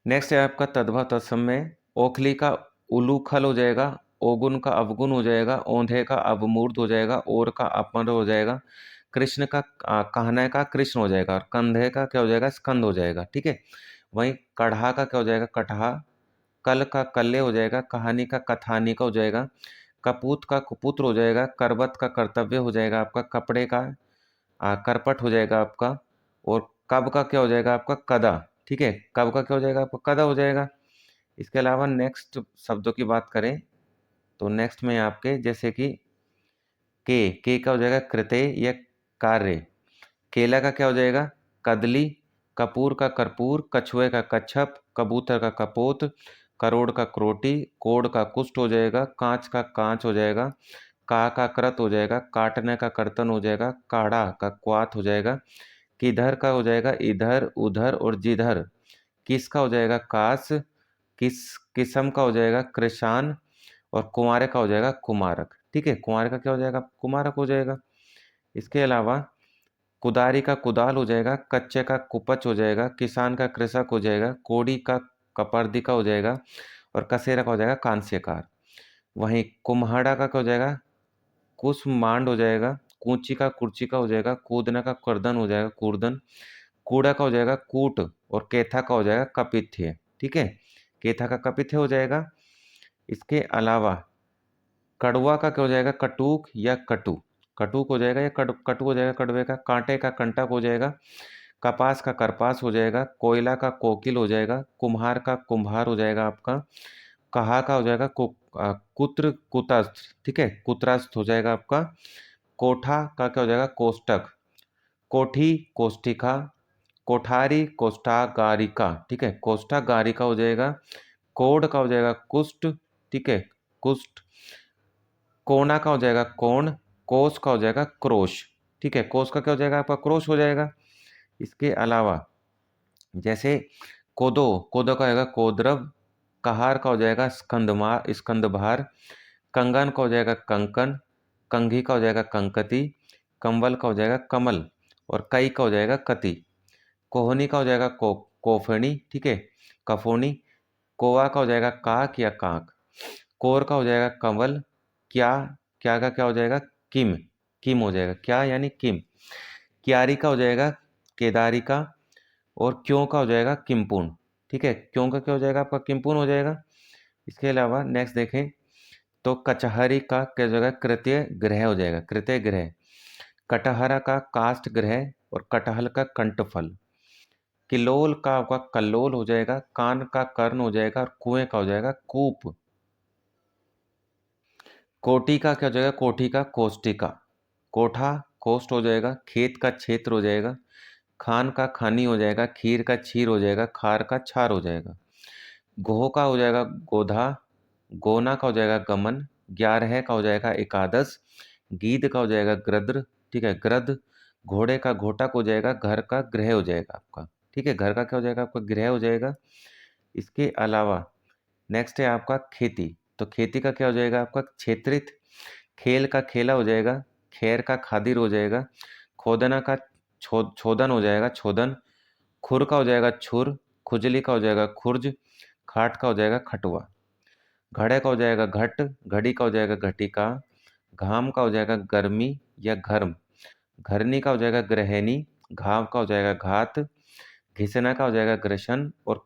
नेक्स्ट है आपका तद्भव तत्सम में, ओखली का उलूखल हो जाएगा, ओगुन का अवगुण हो जाएगा, औंधे का अवमूर्ध हो जाएगा, और का अपमर हो जाएगा, कृष्ण का कहने का कृष्ण हो जाएगा, और कंधे का क्या हो जाएगा स्कंद हो जाएगा। ठीक है। वहीं कढ़ा का क्या हो जाएगा कटहा, कल का कल्ले हो जाएगा, कहानी का कथानी का हो जाएगा, कपूत का कुपुत्र हो जाएगा, करबत का कर्तव्य हो जाएगा आपका, कपड़े का करपट हो जाएगा आपका, और कब का क्या हो जाएगा आपका कदा। ठीक है। कब का क्या हो जाएगा आपका कदा हो जाएगा। इसके अलावा नेक्स्ट शब्दों की बात करें तो नेक्स्ट में आपके जैसे कि के का हो जाएगा कृत्य या कार्य, केला का क्या हो जाएगा कदली, कपूर का कर्पूर, कछुए का कच्छप, कबूतर का कपोत, करोड़ का करोटी, कोड़ का कुष्ठ हो जाएगा, कांच का कांच हो जाएगा, का कृत हो जाएगा, काटने का कर्तन हो जाएगा, काढ़ा का क्वाथ हो जाएगा, किधर का हो जाएगा इधर उधर, और जिधर किसका हो जाएगा कास, किस्म का हो जाएगा कृषान, और कुंवारे का हो जाएगा कुमारक। ठीक है। कुंवारे का क्या हो जाएगा कुमारक हो जाएगा। इसके अलावा कुदारी का कुदाल हो जाएगा, कच्चे का कुपच हो जाएगा, किसान का कृषक हो जाएगा, कोड़ी का कपर्दी का हो जाएगा, और कसेरा का हो जाएगा कांस्यकार। वहीं कुम्हाड़ा का क्या हो जाएगा कुसमांड हो जाएगा, कूची का कुर्ची का हो जाएगा, कूदना का कर्दन हो जाएगा कूर्दन, कूड़ा का हो जाएगा कूट, और केथा का हो जाएगा कपिथ्य। ठीक है। केथा का कपिथ्य हो जाएगा। इसके अलावा कड़वा का क्या हो जाएगा कटूक या कटु, कटुक हो जाएगा या कटु हो जाएगा कड़वे का, कांटे का कंटक हो जाएगा, कपास का करपास हो जाएगा, कोयला का कोकिल हो जाएगा, कुम्हार का कुम्हार हो जाएगा आपका, कहा का हो जाएगा कुत्र कुतस्थ। ठीक है। कुत्रास्थ हो जाएगा आपका, कोठा का क्या हो जाएगा कोष्टक, कोठी कोष्ठिका, कोठारी कोष्ठागारिका। ठीक है। कोष्ठागारिका हो जाएगा, कोड का हो जाएगा कुष्ठ। ठीक है। कुष्ठ, कोना का हो जाएगा कोण, कोस का हो जाएगा क्रोश। ठीक है। कोस का क्या हो जाएगा आपका क्रोश हो जाएगा। इसके अलावा जैसे कोदो, कोदो का हो जाएगा कोद्रव, कहार का हो जाएगा स्कंदमार स्कंदभार, कंगन का हो जाएगा कंकन, कंघी का हो जाएगा कंकती, कंबल का हो जाएगा कमल, और कई का हो जाएगा कति, कोहनी का हो जाएगा कोफणी। ठीक है। कफोनी, कोवा का हो जाएगा काक या काक, कोर का हो जाएगा कंवल, क्या, क्या का क्या हो जाएगा किम, किम हो जाएगा क्या यानी किम, क्यारी का हो जाएगा केदारी का, और क्यों का हो जाएगा किमपूर्ण। ठीक है। क्यों का क्या हो जाएगा आपका किमपूर्ण हो जाएगा। इसके अलावा नेक्स्ट देखें तो कचहरी का क्या हो जाएगा कृत्य ग्रह हो जाएगा कृत्य ग्रह, कटहरा का काष्ठ गृह और कटहल का कंठफल। किलोल का आपका कल्लोल हो जाएगा, कान का कर्ण हो जाएगा और कुएं का हो जाएगा कूप। कोटी का क्या हो जाएगा, कोठी का कोष्टिका। कोठा कोष्ठ हो जाएगा, खेत का क्षेत्र हो जाएगा, खान का खानी हो जाएगा, खीर का क्षीर हो जाएगा, खार का छार हो जाएगा। गोह का हो जाएगा गोधा, गोना का हो जाएगा गमन, ग्यारह का हो जाएगा एकादश, गीध का हो जाएगा ग्रद्र, ठीक है ग्रद। घोड़े का घोटक हो जाएगा, घर का गृह हो जाएगा आपका, ठीक है घर का क्या हो जाएगा आपका, गृह हो जाएगा। इसके अलावा नेक्स्ट है आपका खेती। तो खेती का क्या हो जाएगा आपका, क्षेत्रित। खेल का खेला हो जाएगा, खैर का खादिर हो जाएगा, खोदना का छोदन हो जाएगा छोदन, खुर का हो जाएगा छुर, खुजली का हो जाएगा खुर्ज, खाट का हो जाएगा खटुआ। घड़े का हो जाएगा घट, घड़ी का हो जाएगा घटिका, घाम का हो जाएगा गर्मी या घर्म, घरनी का हो जाएगा गृहिणी, घाव का हो जाएगा घात, घिसना का हो जाएगा ग्रसन और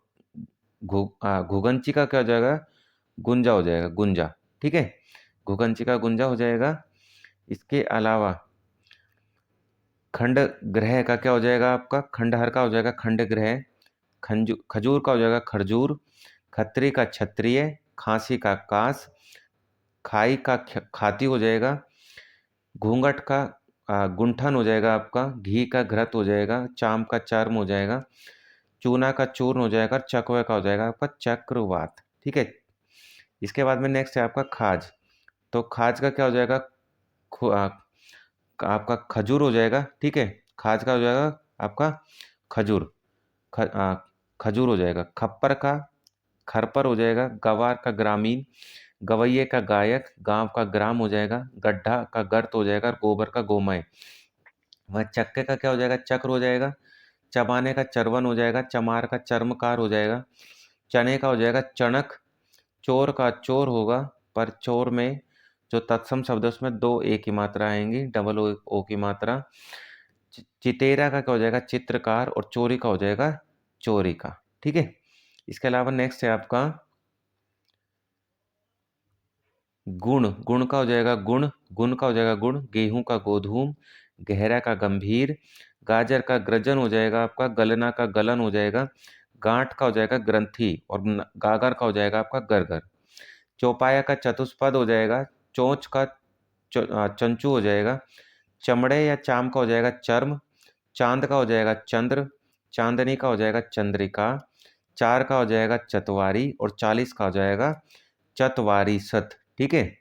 घुगंची का क्या हो जाएगा, गुंजा हो जाएगा गुंजा, ठीक है घुगंची का गुंजा हो जाएगा। इसके अलावा खंड ग्रह का क्या हो जाएगा आपका, खंडहर का हो जाएगा खंड ग्रह, खजूर का हो जाएगा खरजूर, खत्री का क्षत्रिय, खांसी का कास, खाई का खाती हो जाएगा, घूंघट का गुंठन हो जाएगा आपका, घी का घृत हो जाएगा, चाम का चर्म हो जाएगा, चूना का चूर्ण हो जाएगा, चकवे का हो जाएगा आपका चक्रवात, ठीक है। इसके बाद में नेक्स्ट है आपका खाज। तो खाज का क्या हो जाएगा, आपका खजूर हो जाएगा, ठीक है खाज का हो जाएगा आपका खजूर, खजूर हो जाएगा। खप्पर का खरपर हो जाएगा, गवार का ग्रामीण, गवैये का गायक, गांव का ग्राम हो जाएगा, गड्ढा का गर्त हो जाएगा, गोबर का गोमय। वह चक्के का क्या हो जाएगा, चक्र हो जाएगा, चबाने का चरवन हो जाएगा, चमार का चर्मकार हो जाएगा, चने का हो जाएगा चणक, चोर का चोर होगा, पर चोर में जो तत्सम शब्द है उसमें दो ए की मात्रा आएंगी, डबल ओ की मात्रा। चितेरा का क्या हो जाएगा चित्रकार और चोरी का हो जाएगा चोरी का, ठीक है। इसके अलावा नेक्स्ट है आपका गुण। गुण का हो जाएगा गुण, गुण का हो जाएगा गुण, गेहूं का गोधूम, गहरा का गंभीर, गाजर का ग्रजन हो जाएगा आपका, गलना का गलन हो जाएगा, गांठ का हो जाएगा ग्रंथि और गागर का हो जाएगा आपका गरगर। चौपाया का चतुष्पद हो जाएगा, चोंच का चंचू हो जाएगा, चमड़े या चाम का हो जाएगा चर्म, चांद का हो जाएगा चंद्र, चांदनी का हो जाएगा चंद्रिका, चार का हो जाएगा चतवारी और 40 का हो जाएगा चतवारी सत, ठीक है।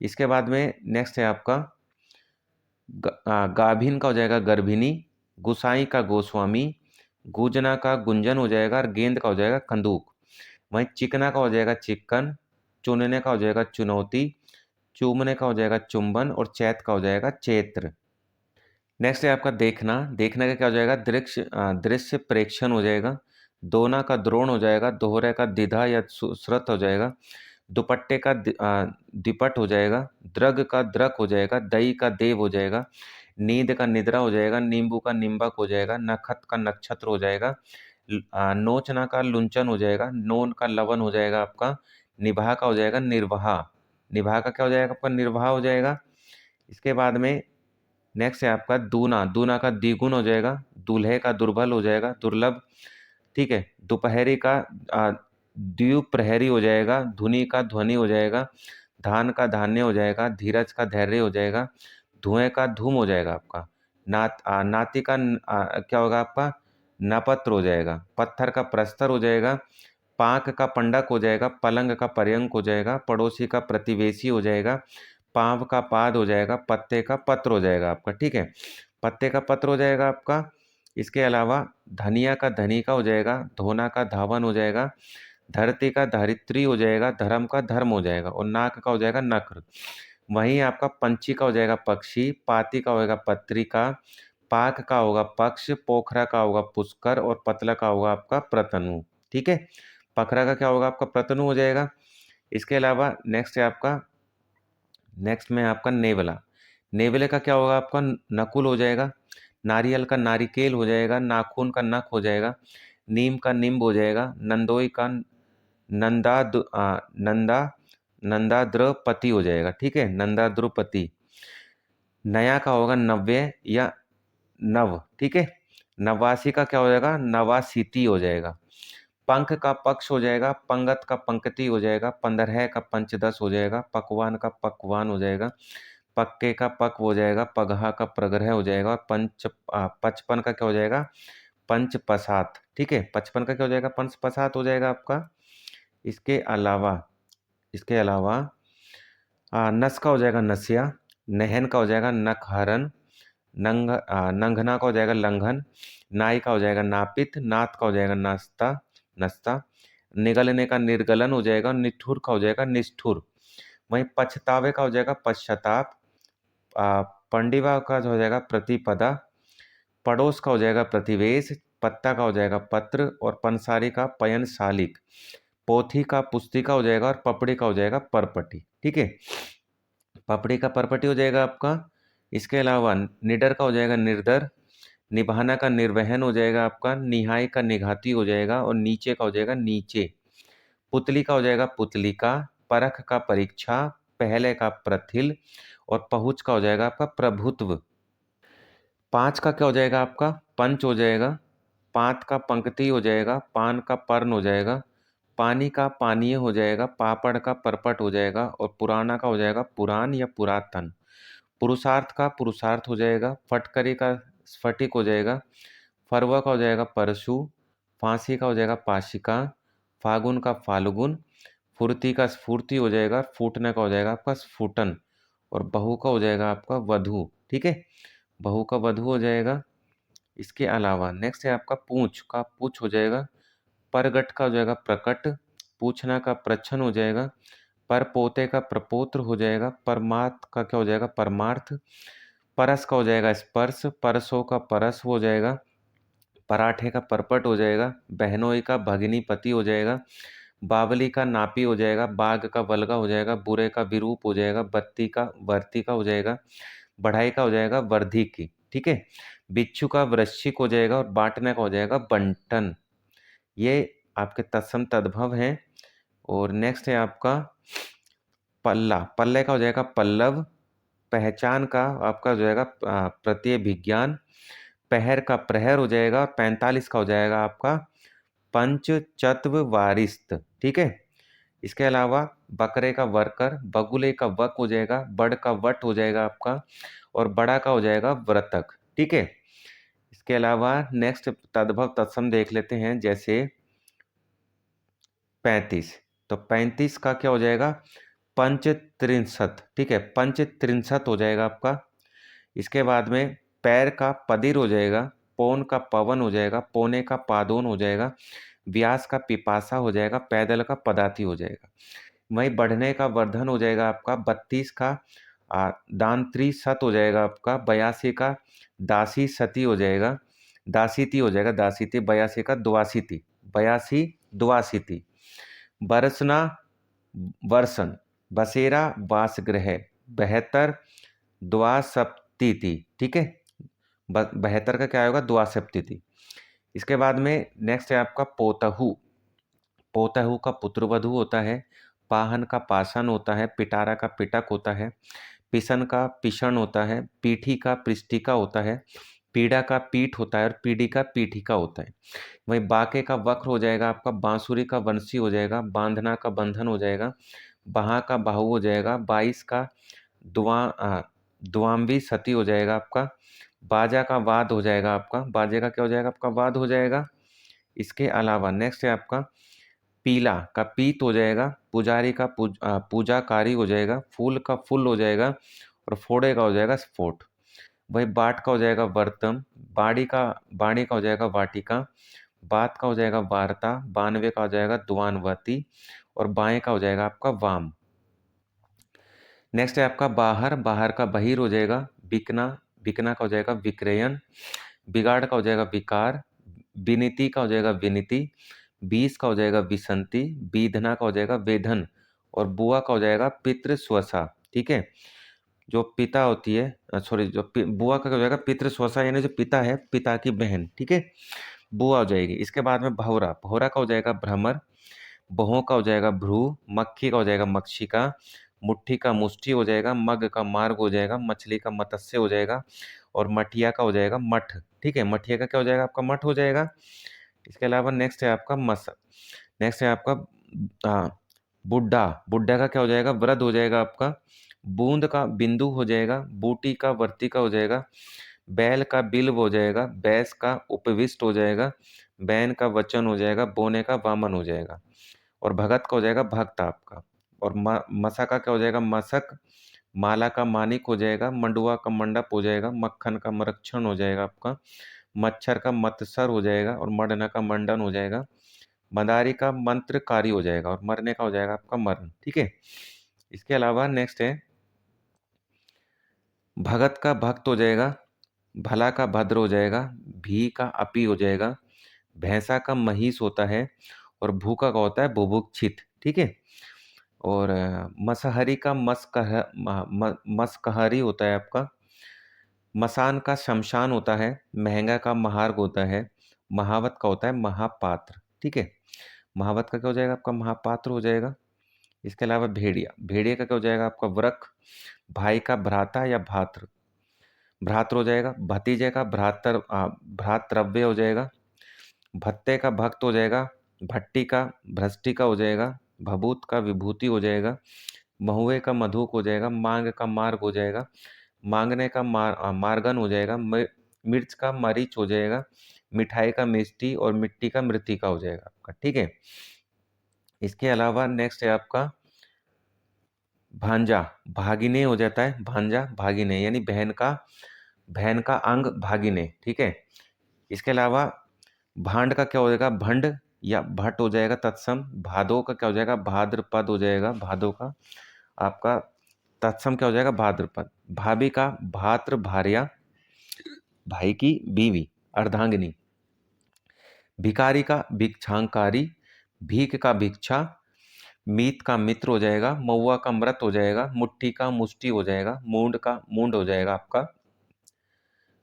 इसके बाद में नेक्स्ट है आपका गाभिन का हो जाएगा गर्भिणी, गुसाई का गोस्वामी, गुजना का गुंजन हो जाएगा और गेंद का हो जाएगा कंदूक। वहीं चिकना का हो जाएगा चिक्कन, चुनने का हो जाएगा चुनौती, चूमने का हो जाएगा चुंबन और चैत का हो जाएगा चैत्र। नेक्स्ट है आपका देखना। देखने का क्या हो जाएगा, दृश्य प्रेक्षण हो जाएगा, दोना का द्रोण हो जाएगा, दोहरे का दिधा या श्रुत हो जाएगा, दुपट्टे का दिपट हो जाएगा, द्रग का द्रक हो जाएगा, दई का देव हो जाएगा, नींद का निद्रा हो जाएगा, नींबू का निम्बक हो जाएगा, नखत का नक्षत्र हो जाएगा, नोचना का लुंचन हो जाएगा, नोन का लवन हो जाएगा आपका, निभा का हो जाएगा निर्वाहा, निभा का क्या हो जाएगा आपका निर्वाहा हो जाएगा। इसके बाद में नेक्स्ट है आपका दूना। दूना का द्विगुण हो जाएगा, दूल्हे का दुर्बल हो जाएगा दुर्लभ, ठीक है। दोपहरी का द्वीप प्रहरी हो जाएगा, धुनी का ध्वनि हो जाएगा, धान का धान्य हो जाएगा, धीरज का धैर्य हो जाएगा, धुएं का धूम हो जाएगा आपका, नाती का क्या होगा आपका नपत्र हो जाएगा, पत्थर का प्रस्तर हो जाएगा, पाक का पंडक हो जाएगा, पलंग का पर्यंक हो जाएगा, पड़ोसी का प्रतिवेशी हो जाएगा, पाव का पाद हो जाएगा, पत्ते का पत्र हो जाएगा आपका, ठीक है पत्ते का पत्र हो जाएगा आपका। इसके अलावा धनिया का धनिका हो जाएगा, धोना का धावन हो जाएगा, धरती का धरित्री हो जाएगा, धर्म का धर्म हो जाएगा और नाक का हो जाएगा नक्र। वहीं आपका पंछी का हो जाएगा पक्षी, पाती का होगा पत्रिका, पाक का होगा पक्ष, पोखरा का होगा पुष्कर और पतला का होगा आपका प्रतनु, ठीक है। पखरा का क्या होगा आपका प्रतनु हो जाएगा। इसके अलावा नेक्स्ट है आपका नेक्स्ट में आपका नेवला। नेवले का क्या होगा आपका नकुल हो जाएगा, नारियल का नारिकेल हो जाएगा, नाखून का नख हो जाएगा, नीम का निम्ब हो जाएगा, नंदोई का नंदा नंदाद्रपति हो जाएगा, ठीक है नंदाद्रुपति। नया का होगा नव्य या नव, ठीक है। नवासी का क्या हो जाएगा, नवासीति हो जाएगा। पंख का पक्ष हो जाएगा, पंगत का पंक्ति हो जाएगा, पंद्रह का पंचदश हो जाएगा, पकवान का पकवान हो जाएगा, पक्के का पक हो जाएगा, पगहा का प्रग्रह हो जाएगा, और पचपन का क्या हो जाएगा, पंचपसात, ठीक है। पचपन का क्या हो जाएगा, पंचपसात हो जाएगा आपका। इसके अलावा नस का हो जाएगा नस्या, नहन का हो जाएगा नखहरन, नंगना का हो जाएगा लंघन, नाई का हो जाएगा नापित, नात का हो जाएगा नाश्ता नस्ता, निगलने का निर्गलन हो जाएगा, निठुर का हो जाएगा निष्ठुर। वहीं पछतावे का हो जाएगा पश्चाताप, पंडिवा का हो जाएगा प्रतिपदा, पड़ोस का हो जाएगा प्रतिवेश, पत्ता का हो जाएगा पत्र, और पंसारी का पयन शालिक, पोथी का पुस्तिका हो जाएगा, और पपड़ी का हो जाएगा परपटी, ठीक है। पपड़ी का परपटी हो जाएगा आपका। इसके अलावा निडर का हो जाएगा निर्दर, निभाना का निर्वहन हो जाएगा आपका, निहाय का निघाती हो जाएगा, और नीचे का हो जाएगा नीचे। पुतली का हो जाएगा पुतलिका, परख का परीक्षा, पहले का प्रथिल, और पहुँच का हो जाएगा आपका प्रभुत्व। पाँच का क्या हो जाएगा आपका, पंच हो जाएगा। पात का पंक्ति हो जाएगा, पान का पर्ण हो जाएगा, पानी का पानीय हो जाएगा, पापड़ का परपट हो जाएगा, और पुराना का हो जाएगा पुराण या पुरातन। पुरुषार्थ का पुरुषार्थ हो जाएगा, फटकरी का स्फटिक हो जाएगा, फरवा का हो जाएगा परशु, फांसी का हो जाएगा पाशिका, फागुन का फाल्गुन, फुर्ती का स्फूर्ति हो जाएगा, फूटने का हो जाएगा आपका स्फुटन, और बहू का हो जाएगा आपका वधु, ठीक है। बहू का वधु हो जाएगा। इसके अलावा नेक्स्ट है आपका पूंछ का पूछ हो जाएगा, परगट का हो जाएगा प्रकट, पूछना का प्रच्छन हो जाएगा, पर पोते का प्रपोत्र हो जाएगा, परमार्थ का क्या हो जाएगा परमार्थ, परस का हो जाएगा स्पर्श, परसों का परस हो जाएगा, पराठे का परपट हो जाएगा, बहनोई का भगिनी पति हो जाएगा, बावली का नापी हो जाएगा, बाघ का बलगा हो जाएगा, बुरे का विरूप हो जाएगा, बत्ती का वर्ती का हो जाएगा, बढ़ाई का हो जाएगा वर्धी की, ठीक है। बिच्छू का वृश्चिक हो जाएगा, और बांटने का हो जाएगा बंटन। ये आपके तत्सम तद्भव हैं। और नेक्स्ट है आपका पल्ला, पल्ले का हो जाएगा पल्लव, पहचान का आपका हो जाएगा प्रत्यय विज्ञान, पहर का प्रहर हो जाएगा, और 45 का हो जाएगा आपका पंच चत्व वारिस्त, ठीक है। इसके अलावा बकरे का वर्कर, बगुले का वक हो जाएगा, बड़ का वट हो जाएगा आपका, और बड़ा का हो जाएगा व्रतक, ठीक है। इसके अलावा नेक्स्ट तद्भव तत्सम देख लेते हैं, जैसे 35। तो 35 का क्या हो जाएगा पंचत्रिंशत, ठीक है, पंचत्रिंशत हो जाएगा आपका। इसके बाद में पैर का पदिर हो जाएगा, पौन का पवन हो जाएगा, पौने का पादोन हो जाएगा, व्यास का पिपासा हो जाएगा, पैदल का पदाती हो जाएगा। वहीं बढ़ने का वर्धन हो जाएगा आपका 32 का दांत्री सत हो जाएगा आपका, 82 का दासी सती हो जाएगा, दासीती हो जाएगा, दासीती, 82 का द्वासीती, 82 द्वासीती, बरसना वर्षन, बसेरा वासगृह, 72 द्वासप्तिति, ठीक है। 72 का क्या होगा द्वासप्तिति। इसके बाद में नेक्स्ट है आपका पोतहू, पोतहू का पुत्रवधू होता है, पाहन का पाषाण होता है, पिटारा का पिटक होता है, पिसन का पिषण होता है, पीठी का पृष्ठिका होता है, पीड़ा का पीठ होता है, और पीढ़ी का पीठिका होता है। वहीं बाके का वक्र हो जाएगा आपका, बांसुरी का वंशी हो जाएगा, बांधना का बंधन हो जाएगा, बहा का बाहु हो जाएगा, 22 का द्वाम्बी सती हो जाएगा आपका, बाजा का वाद हो जाएगा आपका, बाजे का क्या हो जाएगा आपका वाद हो जाएगा। इसके अलावा नेक्स्ट है आपका पीला का पीत हो जाएगा, पुजारी का पूजाकारी हो जाएगा, फूल का फुल हो जाएगा, और फोड़े का हो जाएगा स्फोट। वही बाट का हो जाएगा वर्तम, बाणी का हो जाएगा वाटिका, बात का हो जाएगा वार्ता, बानवे का हो जाएगा द्वानवती, और बाएं का हो जाएगा आपका वाम। नेक्स्ट है आपका बाहर, बाहर का बहिर हो जाएगा, बिकना, बिकना का हो जाएगा विक्रयन, बिगाड़ का हो जाएगा विकार, विनीति का हो जाएगा विनीति, बीस का हो जाएगा विसंति, बीधना का हो जाएगा वेधन, और बुआ का हो जाएगा पितृ स्वसा, ठीक है। जो पिता होती है सॉरी जो बुआ का हो जाएगा पितृ स्वसा, यानी जो पिता है पिता की बहन, ठीक है, बुआ हो जाएगी। इसके बाद में भौरा, भौरा का हो जाएगा भ्रमर, बहों का हो जाएगा भ्रू, मक्खी का हो जाएगा मक्षिका, मुट्ठी का मुष्टि हो जाएगा, मग का मार्ग हो जाएगा, मछली का मत्स्य हो जाएगा, और मठिया का हो जाएगा मठ। ठीक है, मठिया का क्या हो जाएगा आपका मठ हो जाएगा। इसके अलावा नेक्स्ट है आपका नेक्स्ट है आपका बुड्ढा। बुड्ढा का क्या हो जाएगा वृद्ध हो जाएगा आपका। बूंद का बिंदु हो जाएगा, बूटी का वर्तिका हो जाएगा, बैल का बिल्व हो जाएगा, बैस का उपविष्ट हो जाएगा, बैन का वचन हो जाएगा, बोने का वामन हो जाएगा, और भगत का हो जाएगा भक्त आपका। और मसा का क्या हो जाएगा मसक, माला का मानिक हो जाएगा, मंडुआ का मंडप हो जाएगा, मक्खन का मरक्षण हो जाएगा आपका, मच्छर का मत्सर हो जाएगा, और मर्दना का मंडन हो जाएगा, मदारी का मंत्रकारी हो जाएगा, और मरने का हो जाएगा आपका मरण। ठीक है, इसके अलावा नेक्स्ट है भगत का भक्त हो जाएगा, भला का भद्र हो जाएगा, भी का अपी हो जाएगा, भैंसा का महिष होता है, और भूखा का होता है बुभुक्षित। ठीक है, और मसहरी का मस्कहरी होता है आपका, मसान का शमशान होता है, महंगा का महार्ग होता है, महावत का होता है महापात्र। ठीक है, महावत का क्या हो जाएगा आपका महापात्र हो जाएगा। इसके अलावा भेड़िया, भेड़िया का क्या हो जाएगा आपका वृक, भाई का भ्राता या भात्र, भ्रात्र हो जाएगा, भतीजे का भ्रातृव्य हो जाएगा, भत्ते का भक्त हो जाएगा, भट्टी का भ्रष्टि का हो जाएगा, भभूत का विभूति हो जाएगा, महुए का मधुक हो जाएगा, मांग का मार्ग हो जाएगा, मांगने का मार्गन हो जाएगा, मिर्च का मरीच हो जाएगा, मिठाई का मिष्टी, और मिट्टी का मृतिका हो जाएगा आपका। ठीक है, इसके अलावा नेक्स्ट है आपका भांजा, भागिने हो जाता है, भांजा भागिने यानी बहन का अंग भागिने। ठीक है, इसके अलावा भांड का क्या हो जाएगा भंड या भट्ट हो जाएगा तत्सम, भादो का क्या हो जाएगा भाद्रपद हो जाएगा, भादो का आपका तत्सम क्या हो जाएगा भाद्रपद, भाभी का भात्र भार्या, भाई की बीवी अर्धांगिनी, भिखारी का भिक्षांकारी, भीख का भिक्षा, मीत का मित्र हो जाएगा, महुआ का मृत हो जाएगा, मुट्ठी का मुष्टि हो जाएगा, मूंड का मूंड हो जाएगा आपका,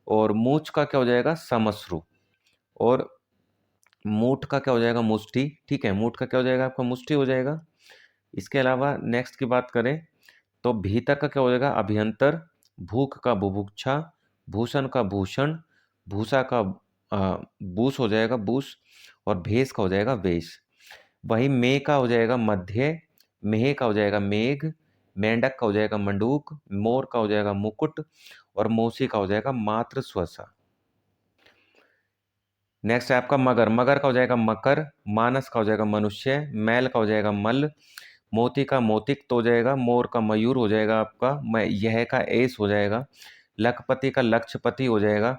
और मूछ का क्या हो जाएगा समश्रु, और मूठ का क्या हो जाएगा मुष्टि। ठीक है, मूठ का क्या हो जाएगा आपका मुष्टि हो जाएगा। इसके अलावा नेक्स्ट की बात करें तो भीतर का क्या हो जाएगा अभियंतर, भूख का बुभुक्षा, भूषण का भूषण, भूसा का बूस हो जाएगा बूस, और भेष का हो जाएगा वेश। वही मे का हो जाएगा मध्य, मेह का हो जाएगा मेघ, मेंढक का हो जाएगा मंडूक, मोर का हो जाएगा मुकुट, और मौसी का हो जाएगा मातृ स्वसा। नेक्स्ट है आपका मगर, मगर का हो जाएगा मकर, मानस का हो जाएगा मनुष्य, मैल का हो जाएगा मल, मोती का मोतिक तो हो जाएगा, मोर का मयूर हो जाएगा आपका, यह का एस हो जाएगा, लखपति का लक्षपति हो जाएगा,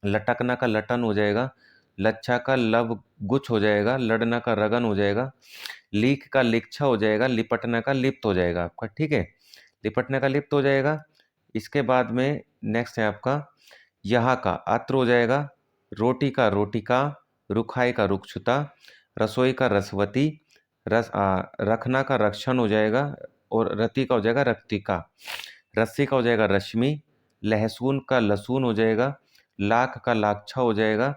लटकना का लटन हो जाएगा, लच्छा का लव गुच हो जाएगा, लड़ना का रगन हो जाएगा, लीक का लिच्छा हो जाएगा, लिपटना का लिप्त हो जाएगा आपका। ठीक है, लिपटने का लिप्त हो जाएगा। इसके बाद में नेक्स्ट है आपका यहाँ का अत्र हो जाएगा, रोटी का रोटिका, रुखाई का रुक्षुता, रसोई का रसवती, रखना का रक्षण हो जाएगा, और रति का हो जाएगा रक्तिका, रस्सी का हो जाएगा रश्मि, लहसुन का लहसुन हो जाएगा, लाख का लाक्षा हो जाएगा,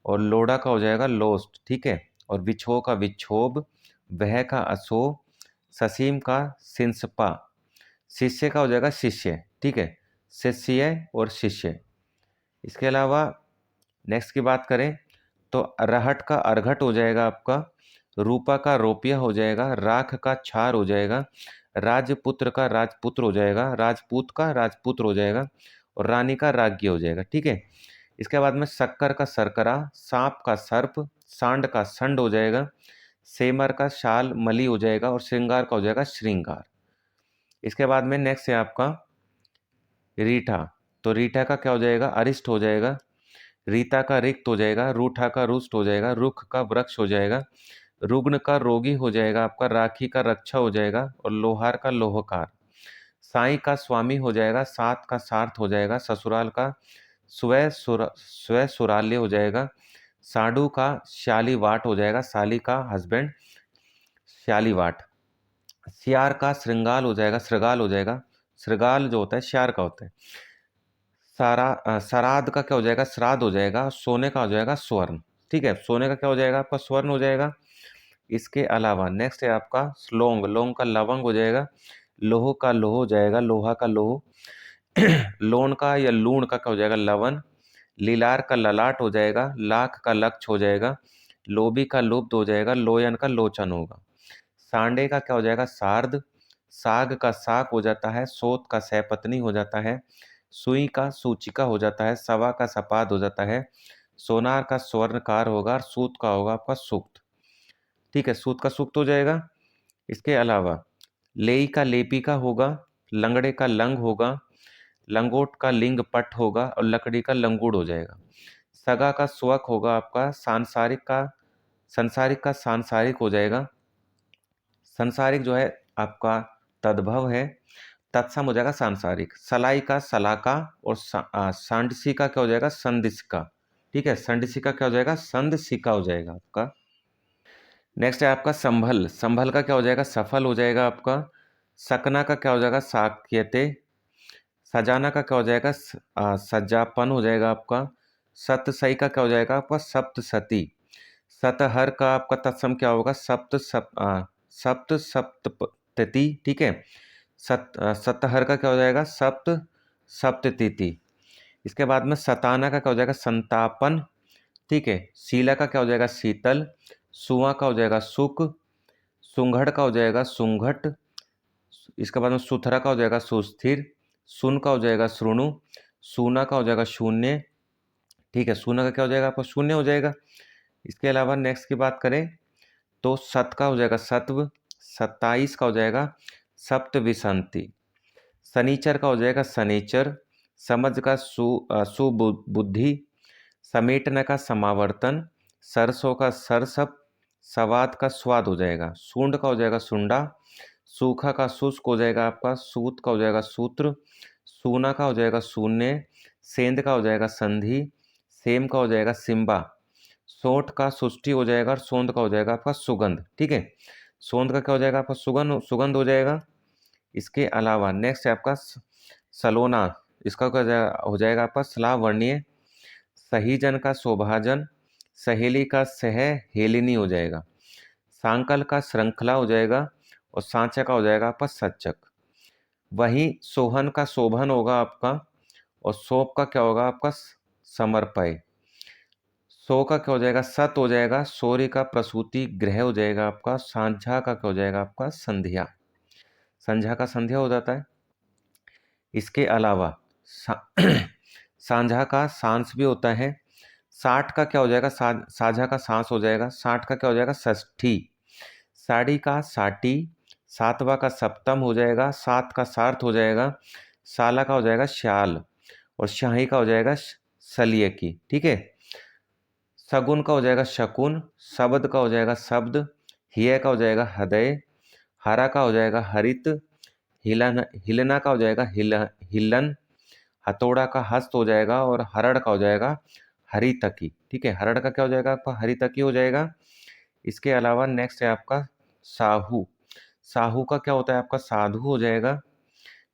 और लोढ़ा का हो जाएगा लोस्ट। ठीक है, और विछो का विक्षोभ, वह का असो, ससीम का सिंसपा, शिष्य का हो जाएगा शिष्य। ठीक है, शिष्य और शिष्य। इसके अलावा नेक्स्ट की बात करें तो अरहट का अरघट हो जाएगा आपका, रूपा का रोपिया हो जाएगा, राख का छार हो जाएगा, राजपुत्र का राजपुत्र हो जाएगा, राजपूत का राजपुत्र हो जाएगा, और रानी का राज्य हो जाएगा। ठीक है, इसके बाद में शक्कर का सरकरा, सांप का सर्प, सांड का संड हो जाएगा, सेमर का शाल मली हो जाएगा, और श्रृंगार का हो जाएगा श्रृंगार। इसके बाद में नेक्स्ट है आपका रीठा, तो रीठा का क्या हो जाएगा अरिष्ट हो जाएगा, रीता का रिक्त हो जाएगा, रूठा का रुष्ट हो जाएगा, रुख का वृक्ष हो जाएगा, रुग्ण का रोगी हो जाएगा आपका, राखी का रक्षा हो जाएगा, और लोहार का लोहकार, साई का स्वामी हो जाएगा, सात का सार्थ हो जाएगा, ससुराल का स्वय सुराल्य हो जाएगा, साडू का शालीवाट हो जाएगा, साली का हस्बैंड शालीवाट, सियार का श्रृंगाल हो जाएगा, श्रृगाल हो जाएगा, श्रृगाल जो होता है श्यार का होता है, सराद का क्या हो जाएगा श्राद्ध हो जाएगा, सोने का हो जाएगा स्वर्ण। ठीक है, सोने का क्या हो जाएगा आपका स्वर्ण हो जाएगा। इसके अलावा नेक्स्ट है आपका लोंग, लोंग का लवंग हो जाएगा, लोह का लोह हो जाएगा लोहा का लोह। लोन का या लूण का क्या हो जाएगा लवन। लीलार का ललाट हो जाएगा, लाख का लक्ष हो जाएगा, लोभी का लुब्ध हो जाएगा, लोयन का लोचन होगा। सांडे का क्या हो जाएगा सार्ध। साग का साग हो जाता है, सोत का सैपत्नी हो जाता है, सुई का सूचिका हो जाता है, सवा का सपाद हो जाता है, सोनार का स्वर्णकार होगा और सूत का होगा आपका सूक्त। ठीक है, सूत का सूक्त हो जाएगा। इसके अलावा लेई का लेपिका होगा, लंगड़े का लंग होगा, लंगोट का लिंग पट होगा और लकड़ी का लंगूड़ हो जाएगा। सगा का स्वक होगा आपका, सांसारिक का सांसारिक हो जाएगा। संसारिक जो है आपका तद्भव है, तत्सम हो जाएगा सांसारिक। सलाई का सलाका और सांडसी का क्या हो जाएगा संदिशिका। ठीक है, संडिसी का क्या हो जाएगा संदसिका हो जाएगा आपका। नेक्स्ट है आपका संभल। संभल का क्या हो जाएगा सफल हो जाएगा आपका। सकना का क्या हो जाएगा साक्यते। सजाना का क्या हो जाएगा सज्जापन हो जाएगा आपका। सतसई का क्या हो जाएगा आपका सप्तसती। सतहर का आपका तत्सम क्या होगा सप्त सप्तति। ठीक है, सतहर का क्या हो जाएगा सप्त सप्ततिथि। इसके बाद में सताना का क्या हो जाएगा संतापन। ठीक है, शीला का क्या हो जाएगा शीतल। सुआ का हो जाएगा सुख। सुंघड़ का हो जाएगा सुंघट। इसके बाद में सुथरा का हो जाएगा सुस्थिर। सुन का हो जाएगा श्रुणु। सूना का हो जाएगा शून्य। ठीक है, सूना का क्या हो जाएगा आपका शून्य हो जाएगा। इसके अलावा नेक्स्ट की बात करें तो सत का हो जाएगा सत्व। 27 का हो जाएगा सप्त विसंति। शनिचर का हो जाएगा शनिचर। समझ का सुबुद्धि। समेटने का समावर्तन। सरसों का सरसप। स्वाद का स्वाद हो जाएगा। सूंड का हो जाएगा सुंडा। सूखा का शुष्क हो जाएगा आपका। सूत का हो जाएगा सूत्र। सूना का हो जाएगा शून्य। सेंध का हो जाएगा संधि। सेम का हो जाएगा सिम्बा। सोंठ का सुष्टि हो जाएगा और सोंध का हो जाएगा आपका सुगंध। ठीक है, सोंध का क्या हो जाएगा आपका सुगंध हो जाएगा। इसके अलावा नेक्स्ट है आपका सलोना। इसका क्या हो जाएगा आपका स्लावर्णीय। सहीजन का शोभाजन। सहेली का सह हेलिनी हो जाएगा। सांकल का श्रृंखला हो जाएगा और सांचा का हो जाएगा आपका सच्चक। वहीं सोहन का शोभन होगा आपका और सोप का क्या होगा आपका समर्पय। सो का क्या हो जाएगा सत हो जाएगा। सूर्य का प्रसूति गृह हो जाएगा आपका। सांझा का क्या हो जाएगा आपका संध्या। संध्या का संध्या हो जाता है। इसके अलावा सांझा का सांस भी होता है। साठ का क्या हो जाएगा साझा का सांस हो जाएगा। साठ का क्या हो जाएगा षष्ठी। साड़ी का साटी। सातवा का सप्तम हो जाएगा। सात का सार्थ हो जाएगा। साला का हो जाएगा श्याल और शाही का हो जाएगा सलिए की। ठीक है, सगुन का हो जाएगा शकुन। शब्द का हो जाएगा शब्द। हिय का हो जाएगा हृदय। हरा का हो जाएगा हरित। हिलना का हो जाएगा हिलन। हथौड़ा का हस्त हो जाएगा और हरड़ का हो जाएगा हरितकी। ठीक है, हरड़ का क्या हो जाएगा आपका हरितकी हो जाएगा। इसके अलावा नेक्स्ट है आपका साहू। साहू का क्या होता है आपका साधु हो जाएगा।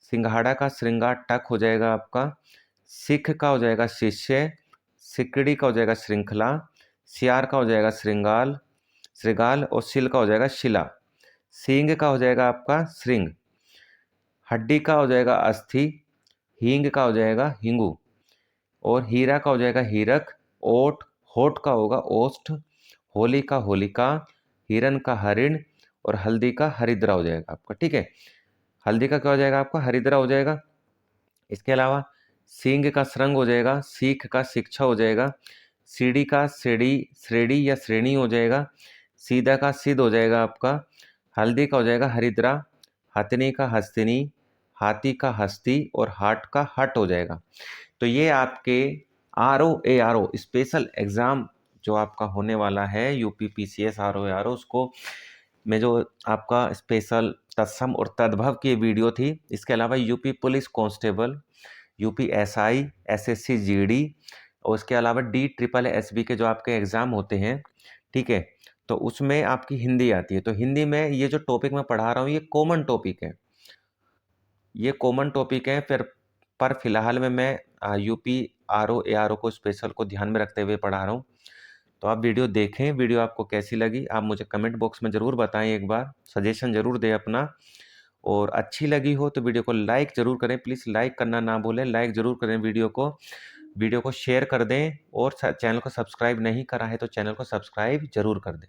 सिंघाड़ा का श्रृंगार टक हो जाएगा आपका। सिख का हो जाएगा शिष्य। सिकड़ी का हो जाएगा श्रृंखला। सियार का हो जाएगा श्रृंगाल श्रृगाल और शिल का हो जाएगा शिला। सींग का हो जाएगा आपका श्रृंग। हड्डी का हो जाएगा अस्थि। हींग का हो जाएगा हिंगू और हीरा का हो जाएगा हीरक। ओठ होठ का होगा ओष्ठ। होली का होलिका। हिरण का हरिण और हल्दी का हरिद्रा हो जाएगा आपका। ठीक है, हल्दी का क्या हो जाएगा आपका हरिद्रा हो जाएगा। इसके अलावा सींग का श्रृंग हो जाएगा। सीख का शिक्षा हो जाएगा। सीढ़ी का श्रेणी या श्रेणी हो जाएगा। सीधा का सिद्ध हो जाएगा आपका। हल्दी का हो जाएगा हरिद्रा। हथनी का हस्तिनी। हाथी का हस्ती और हाट का हट हो जाएगा। तो ये आपके RO ARO स्पेशल एग्ज़ाम जो आपका होने वाला है UP PCS RO ARO उसको में जो आपका स्पेशल तत्सम और तद्भव की वीडियो थी। इसके अलावा UP police constable, UP SI, SSC GD और उसके अलावा DSSS के जो आपके एग्ज़ाम होते हैं, ठीक है, तो उसमें आपकी हिंदी आती है। तो हिंदी में ये जो टॉपिक मैं पढ़ा रहा हूँ ये कॉमन टॉपिक है। ये कॉमन टॉपिक है पर फिलहाल में मैं UP RO ARO को स्पेशल को ध्यान में रखते हुए पढ़ा रहा हूँ। तो आप वीडियो देखें, वीडियो आपको कैसी लगी आप मुझे कमेंट बॉक्स में ज़रूर बताएं, एक बार सजेशन ज़रूर दें अपना। और अच्छी लगी हो तो वीडियो को लाइक ज़रूर करें, प्लीज़ लाइक करना ना भूलें, लाइक ज़रूर करें वीडियो को शेयर कर दें और चैनल को सब्सक्राइब नहीं करा है तो चैनल को सब्सक्राइब ज़रूर कर दें।